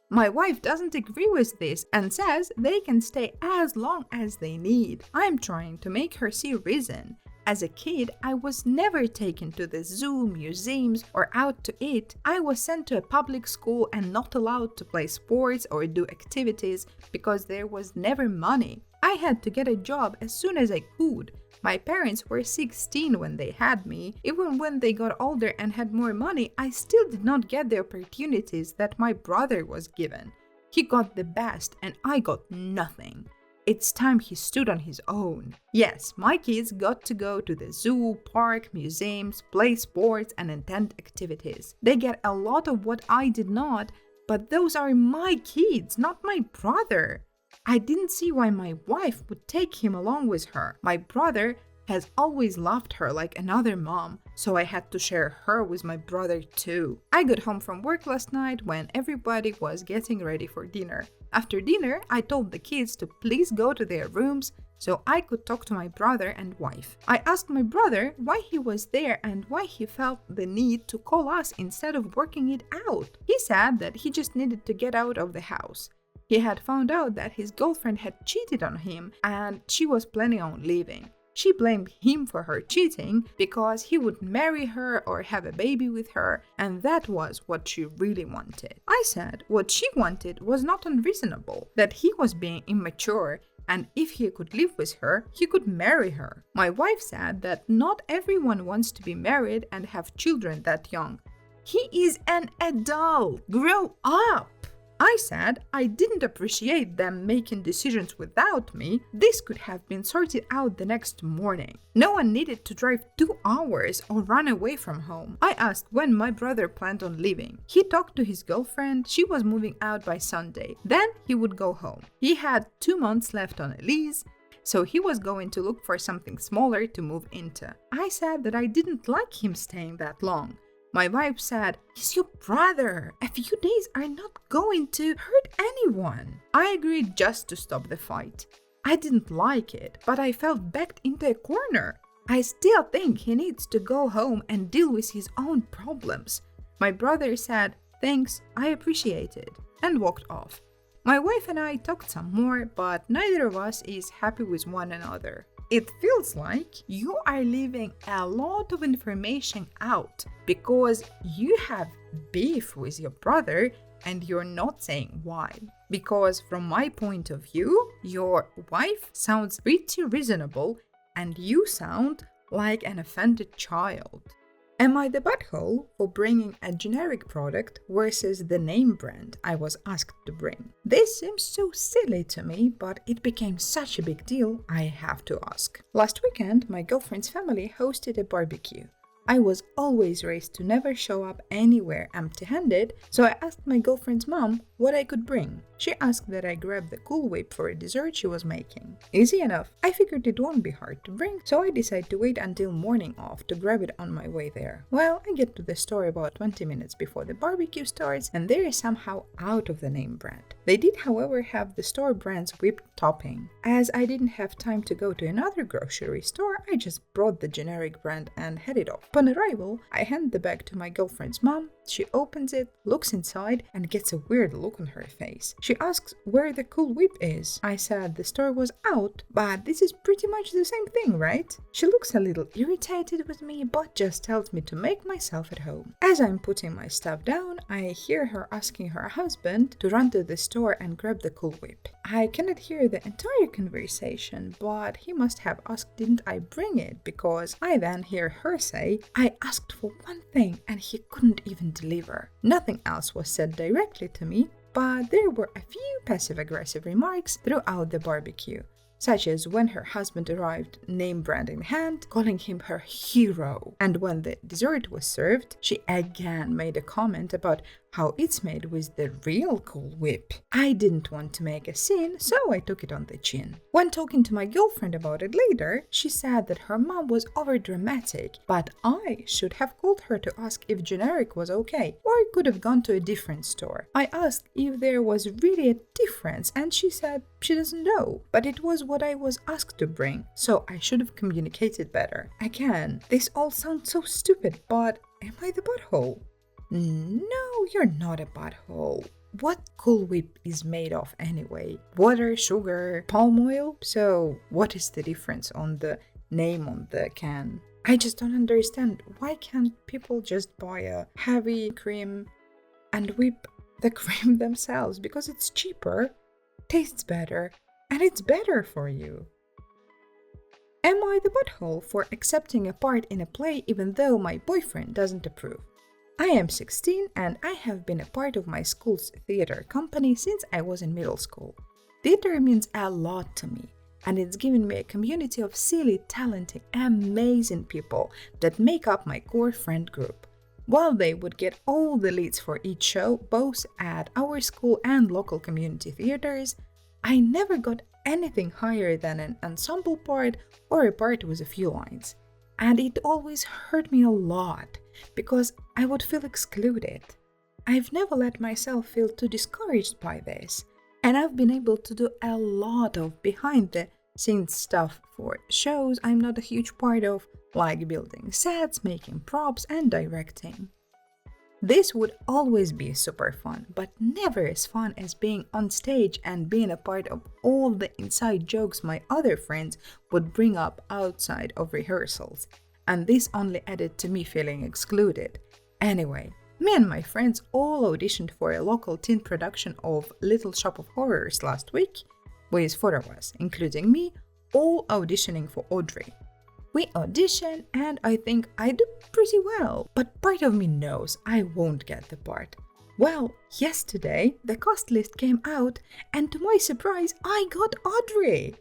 My wife doesn't agree with this and says they can stay as long as they need. I'm trying to make her see reason. As a kid, I was never taken to the zoo, museums, or out to eat. I was sent to a public school and not allowed to play sports or do activities because there was never money. I had to get a job as soon as I could. My parents were 16 when they had me. Even when they got older and had more money, I still did not get the opportunities that my brother was given. He got the best and I got nothing. It's time he stood on his own. Yes, my kids got to go to the zoo, park, museums, play sports, and attend activities. They get a lot of what I did not, but those are my kids, not my brother. I didn't see why my wife would take him along with her. My brother has always loved her like another mom, so I had to share her with my brother too. I got home from work last night when everybody was getting ready for dinner. After dinner, I told the kids to please go to their rooms so I could talk to my brother and wife. I asked my brother why he was there and why he felt the need to call us instead of working it out. He said that he just needed to get out of the house. He had found out that his girlfriend had cheated on him and she was planning on leaving. She blamed him for her cheating because he would marry her or have a baby with her, and that was what she really wanted. I said what she wanted was not unreasonable, that he was being immature, and if he could live with her, he could marry her. My wife said that not everyone wants to be married and have children that young. He is an adult. Grow up! I said I didn't appreciate them making decisions without me. This could have been sorted out the next morning. No one needed to drive 2 hours or run away from home. I asked when my brother planned on leaving. He talked to his girlfriend. She was moving out by Sunday. Then he would go home. He had 2 months left on a lease, so he was going to look for something smaller to move into. I said that I didn't like him staying that long. My wife said, "He's your brother. A few days are not going to hurt anyone." I agreed just to stop the fight. I didn't like it, but I felt backed into a corner. I still think he needs to go home and deal with his own problems. My brother said, "Thanks, I appreciate it," and walked off. My wife and I talked some more, but neither of us is happy with one another. It feels like you are leaving a lot of information out because you have beef with your brother and you're not saying why. Because from my point of view, your wife sounds pretty reasonable and you sound like an offended child. Am I the butthole for bringing a generic product versus the name brand I was asked to bring? This seems so silly to me, but it became such a big deal, I have to ask. Last weekend, my girlfriend's family hosted a barbecue. I was always raised to never show up anywhere empty-handed, so I asked my girlfriend's mom what I could bring. She asked that I grab the Cool Whip for a dessert she was making. Easy enough. I figured it won't be hard to bring, so I decided to wait until morning off to grab it on my way there. Well, I get to the store about 20 minutes before the barbecue starts, and they're somehow out of the name brand. They did, however, have the store brand's whipped topping. As I didn't have time to go to another grocery store, I just brought the generic brand and headed off. Upon arrival, I hand the bag to my girlfriend's mom. She opens it, looks inside, and gets a weird look on her face. She asks where the Cool Whip is. I said the store was out, but this is pretty much the same thing, right? She looks a little irritated with me, but just tells me to make myself at home. As I'm putting my stuff down, I hear her asking her husband to run to the store and grab the Cool Whip. I cannot hear the entire conversation, but he must have asked didn't I bring it, because I then hear her say, "I asked for one thing and he couldn't even deliver." Nothing else was said directly to me, but there were a few passive-aggressive remarks throughout the barbecue, such as when her husband arrived, name brand in hand, calling him her hero. And when the dessert was served, she again made a comment about how it's made with the real Cool Whip. I didn't want to make a scene, so I took it on the chin. When talking to my girlfriend about it later, she said that her mom was overdramatic, but I should have called her to ask if generic was okay, or could have gone to a different store. I asked if there was really a difference, and she said she doesn't know, but it was what I was asked to bring, so I should have communicated better. Again, this all sounds so stupid, but am I the butthole? No, you're not a butthole. What Cool Whip is made of anyway? Water, sugar, palm oil? So what is the difference on the name on the can? I just don't understand. Why can't people just buy a heavy cream and whip the cream themselves? Because it's cheaper, tastes better, and it's better for you. Am I the butthole for accepting a part in a play even though my boyfriend doesn't approve? I am 16 and I have been a part of my school's theater company since I was in middle school. Theater means a lot to me, and it's given me a community of silly, talented, amazing people that make up my core friend group. While they would get all the leads for each show, both at our school and local community theaters, I never got anything higher than an ensemble part or a part with a few lines. And it always hurt me a lot, because I would feel excluded. I've never let myself feel too discouraged by this, and I've been able to do a lot of behind-the-scenes stuff for shows I'm not a huge part of, like building sets, making props, and directing. This would always be super fun, but never as fun as being on stage and being a part of all the inside jokes my other friends would bring up outside of rehearsals. And this only added to me feeling excluded. Anyway, me and my friends all auditioned for a local teen production of Little Shop of Horrors last week, with 4 of us, including me, all auditioning for Audrey. We audition and I think I do pretty well, but part of me knows I won't get the part. Well, yesterday the cast list came out and to my surprise I got Audrey.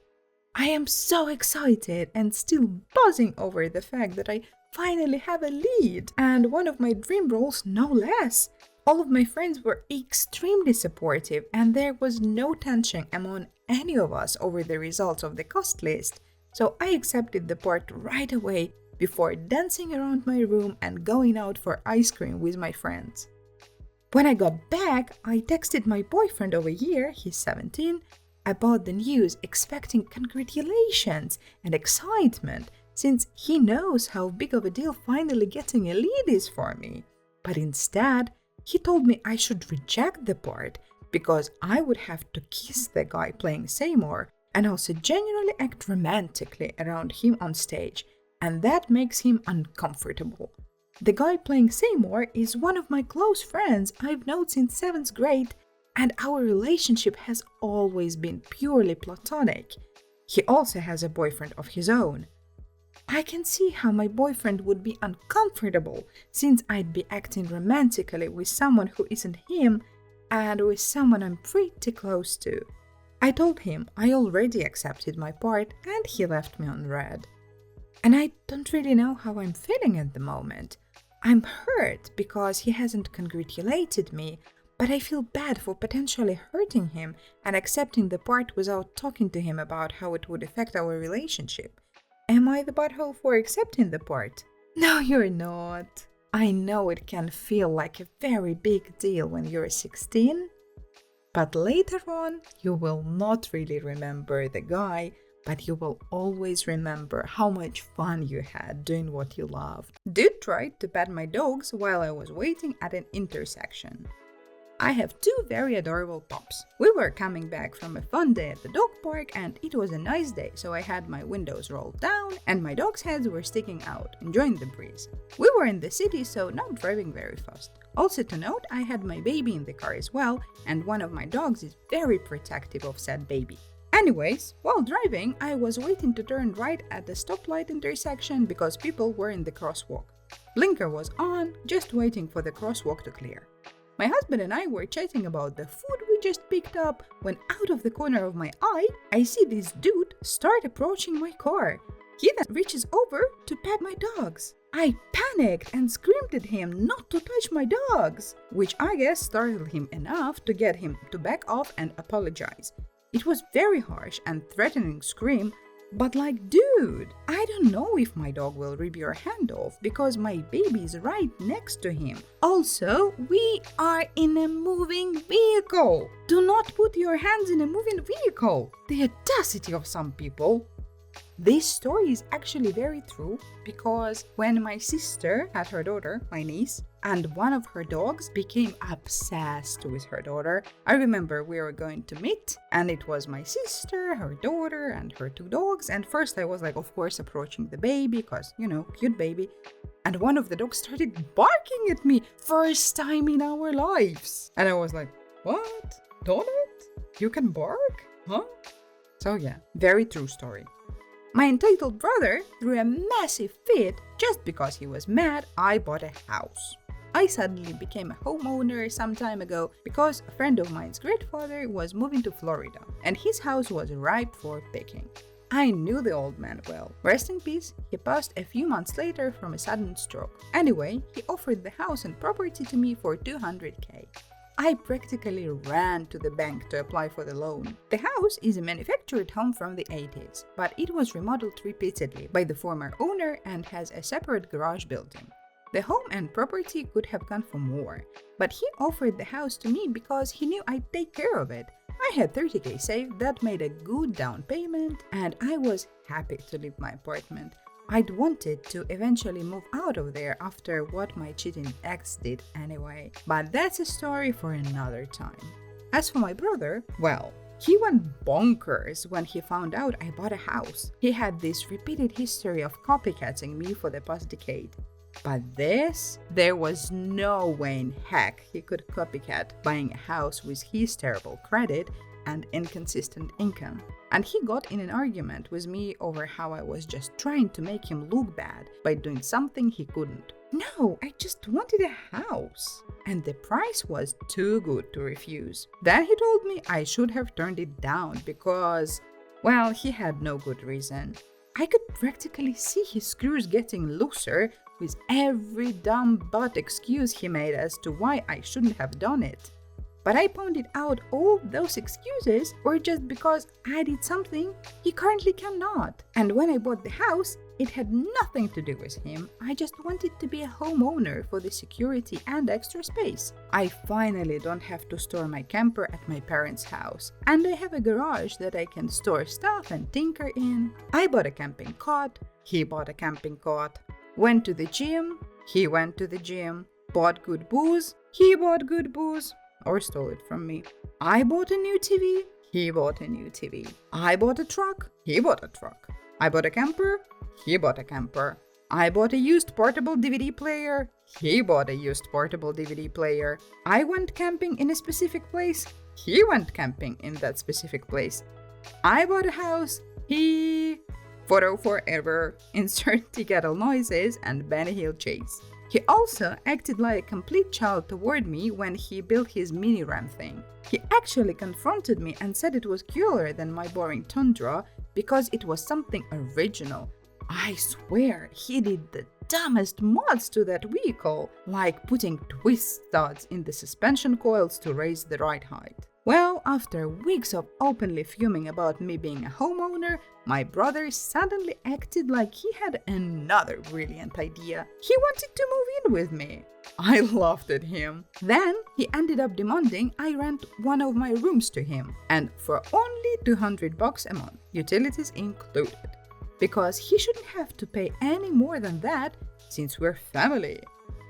I am so excited and still buzzing over the fact that I finally have a lead and one of my dream roles no less. All of my friends were extremely supportive and there was no tension among any of us over the results of the cast list. So I accepted the part right away before dancing around my room and going out for ice cream with my friends. When I got back, I texted my boyfriend of a year, he's 17, about the news, expecting congratulations and excitement since he knows how big of a deal finally getting a lead is for me. But instead, he told me I should reject the part because I would have to kiss the guy playing Seymour and also genuinely act romantically around him on stage, and that makes him uncomfortable. The guy playing Seymour is one of my close friends I've known since 7th grade, and our relationship has always been purely platonic. He also has a boyfriend of his own. I can see how my boyfriend would be uncomfortable since I'd be acting romantically with someone who isn't him and with someone I'm pretty close to. I told him I already accepted my part and he left me on red. And I don't really know how I'm feeling at the moment. I'm hurt because he hasn't congratulated me, but I feel bad for potentially hurting him and accepting the part without talking to him about how it would affect our relationship. Am I the butthole for accepting the part? No, you're not. I know it can feel like a very big deal when you're 16. But later on, you will not really remember the guy, but you will always remember how much fun you had doing what you loved. Dude tried to pet my dogs while I was waiting at an intersection. I have 2 very adorable pups. We were coming back from a fun day at the dog park and it was a nice day, so I had my windows rolled down and my dogs' heads were sticking out, enjoying the breeze. We were in the city, so not driving very fast. Also to note, I had my baby in the car as well, and one of my dogs is very protective of said baby. Anyways, while driving, I was waiting to turn right at the stoplight intersection because people were in the crosswalk. Blinker was on, just waiting for the crosswalk to clear. My husband and I were chatting about the food we just picked up when out of the corner of my eye, I see this dude start approaching my car. He then reaches over to pet my dogs. I panicked and screamed at him not to touch my dogs, which I guess startled him enough to get him to back off and apologize. It was very harsh and threatening scream, but like, dude, I don't know if my dog will rip your hand off because my baby is right next to him. Also, we are in a moving vehicle. Do not put your hands in a moving vehicle. The audacity of some people. This story is actually very true because when my sister had her daughter, my niece, and one of her dogs became obsessed with her daughter, I remember we were going to meet and it was my sister, her daughter, and her 2 dogs. And first I was like, of course, approaching the baby because, cute baby. And one of the dogs started barking at me, first time in our lives. And I was like, what? Donut? You can bark? Huh? So yeah, very true story. My entitled brother threw a massive fit just because he was mad I bought a house. I suddenly became a homeowner some time ago because a friend of mine's grandfather was moving to Florida and his house was ripe for picking. I knew the old man well. Rest in peace, he passed a few months later from a sudden stroke. Anyway, he offered the house and property to me for $200K. I practically ran to the bank to apply for the loan. The house is a manufactured home from the 80s, but it was remodeled repeatedly by the former owner and has a separate garage building. The home and property could have gone for more, but he offered the house to me because he knew I'd take care of it. I had $30K saved that made a good down payment, and I was happy to leave my apartment. I'd wanted to eventually move out of there after what my cheating ex did anyway. But that's a story for another time. As for my brother, well, he went bonkers when he found out I bought a house. He had this repeated history of copycatting me for the past decade. But this, there was no way in heck he could copycat buying a house with his terrible credit and inconsistent income. And he got in an argument with me over how I was just trying to make him look bad by doing something he couldn't. No, I just wanted a house. And the price was too good to refuse. Then he told me I should have turned it down because, well, he had no good reason. I could practically see his screws getting looser with every dumb butt excuse he made as to why I shouldn't have done it. But I pointed out all those excuses were just because I did something he currently cannot. And when I bought the house, it had nothing to do with him. I just wanted to be a homeowner for the security and extra space. I finally don't have to store my camper at my parents' house. And I have a garage that I can store stuff and tinker in. I bought a camping cot. He bought a camping cot. Went to the gym. He went to the gym. Bought good booze. He bought good booze. Or stole it from me. I bought a new TV. He bought a new TV. I bought a truck. He bought a truck. I bought a camper. He bought a camper. I bought a used portable DVD player. He bought a used portable DVD player. I went camping in a specific place. He went camping in that specific place. I bought a house. He... Photo forever. Insert tea kettle noises and Benny Hill chase. He also acted like a complete child toward me when he built his mini ram thing. He actually confronted me and said it was cooler than my boring Tundra because it was something original. I swear he did the dumbest mods to that vehicle, like putting twist studs in the suspension coils to raise the ride height. Well, after weeks of openly fuming about me being a homeowner, my brother suddenly acted like he had another brilliant idea. He wanted to move in with me. I laughed at him. Then he ended up demanding I rent one of my rooms to him, and for only $200 a month, utilities included. Because he shouldn't have to pay any more than that since we're family.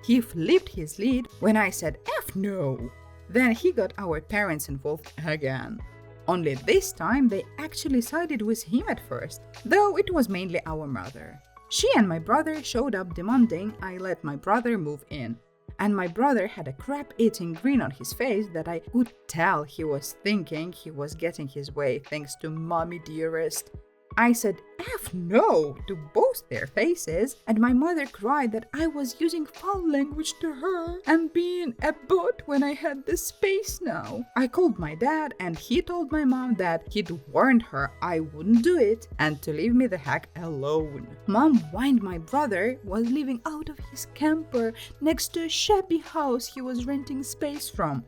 He flipped his lid when I said F no. Then he got our parents involved again. Only this time they actually sided with him at first, though it was mainly our mother. She and my brother showed up demanding I let my brother move in. And my brother had a crap-eating grin on his face that I could tell he was thinking he was getting his way thanks to Mommy Dearest. I said F no to both their faces, and my mother cried that I was using foul language to her and being a butt when I had the space now. I called my dad and he told my mom that he'd warned her I wouldn't do it and to leave me the heck alone. Mom whined my brother was living out of his camper next to a shabby house he was renting space from.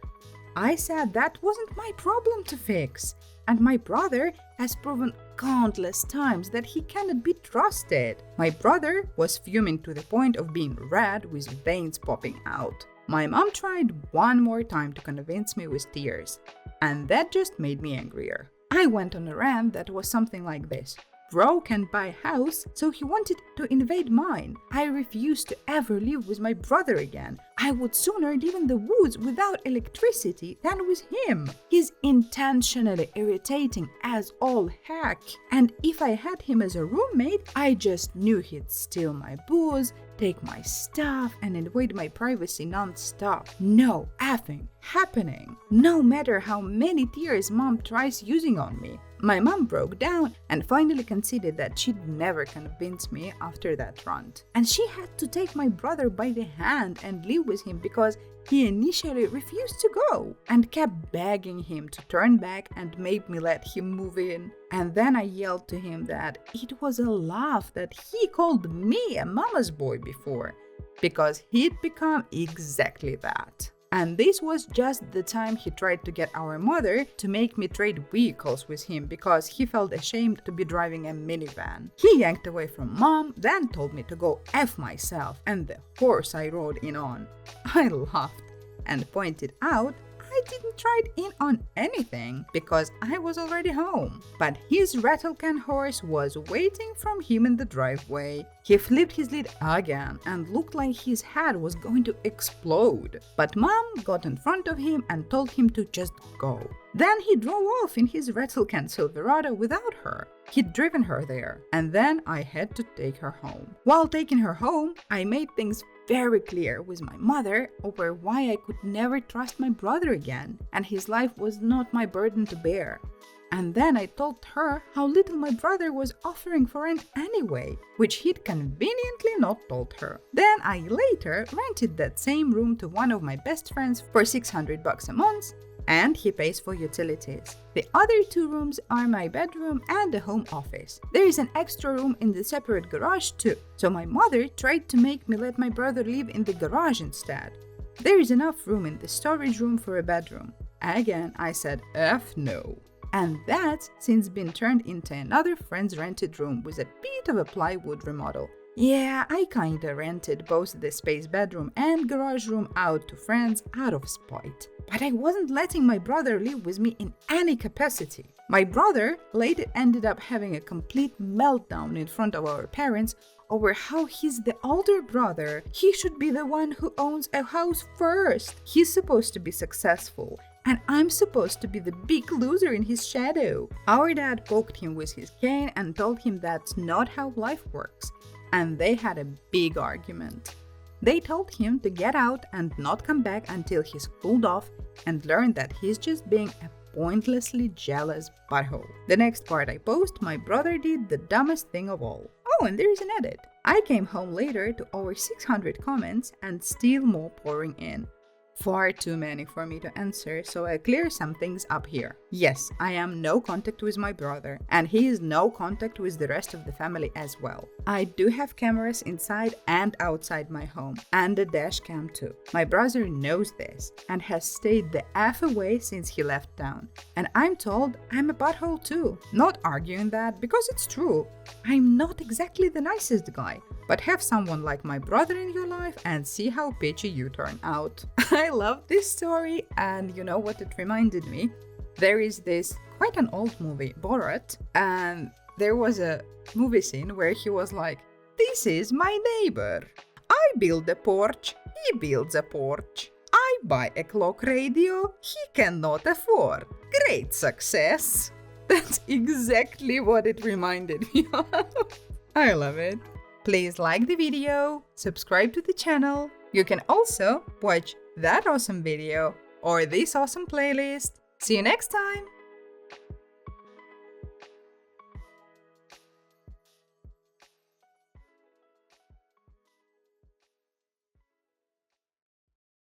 I said that wasn't my problem to fix, and my brother has proven countless times that he cannot be trusted. My brother was fuming to the point of being red with veins popping out. My mom tried one more time to convince me with tears, and that just made me angrier. I went on a rant that was something like this. Bro can't buy a house, so he wanted to invade mine. I refused to ever live with my brother again. I would sooner live in the woods without electricity than with him. He's intentionally irritating as all heck. And if I had him as a roommate, I just knew he'd steal my booze, take my stuff, and invade my privacy non-stop. No effing happening. No matter how many tears mom tries using on me. My mom broke down and finally conceded that she'd never convince me after that rant. And she had to take my brother by the hand and live with him because he initially refused to go and kept begging him to turn back and made me let him move in. And then I yelled to him that it was a laugh that he called me a mama's boy before, because he'd become exactly that. And this was just the time he tried to get our mother to make me trade vehicles with him because he felt ashamed to be driving a minivan. He yanked away from mom, then told me to go F myself and the horse I rode in on. I laughed and pointed out I didn't not ride in on anything because I was already home. But his rattle can horse was waiting for him in the driveway. He flipped his lid again and looked like his head was going to explode. But Mom got in front of him and told him to just go. Then he drove off in his rattle can Silverado without her. He'd driven her there, and then I had to take her home. While taking her home, I made things very clear with my mother over why I could never trust my brother again, and his life was not my burden to bear. And then I told her how little my brother was offering for rent anyway, which he'd conveniently not told her. Then I later rented that same room to one of my best friends for $600 a month, and he pays for utilities. The other 2 rooms are my bedroom and the home office. There is an extra room in the separate garage too, so my mother tried to make me let my brother live in the garage instead. There is enough room in the storage room for a bedroom. Again, I said F no. And that's since been turned into another friend's rented room with a bit of a plywood remodel. Yeah, I kinda rented both the space bedroom and garage room out to friends out of spite. But I wasn't letting my brother live with me in any capacity. My brother later ended up having a complete meltdown in front of our parents over how he's the older brother. He should be the one who owns a house first. He's supposed to be successful, and I'm supposed to be the big loser in his shadow. Our dad poked him with his cane and told him that's not how life works. And they had a big argument. They told him to get out and not come back until he's cooled off and learned that he's just being a pointlessly jealous butthole. The next part I post, my brother did the dumbest thing of all. Oh, and there is an edit. I came home later to over 600 comments and still more pouring in. Far too many for me to answer, so I clear some things up here. Yes, I am no contact with my brother, and he is no contact with the rest of the family as well. I do have cameras inside and outside my home, and a dash cam too. My brother knows this, and has stayed the F away since he left town. And I'm told I'm a butthole too. Not arguing that, because it's true. I'm not exactly the nicest guy, but have someone like my brother in your life and see how bitchy you turn out. I love this story, and you know what it reminded me? There is this quite an old movie, Borat, and there was a movie scene where he was like, "This is my neighbor. I build a porch, he builds a porch. I buy a clock radio, he cannot afford. Great success." That's exactly what it reminded me of. I love it. Please like the video, subscribe to the channel. You can also watch that awesome video or this awesome playlist. See you next time!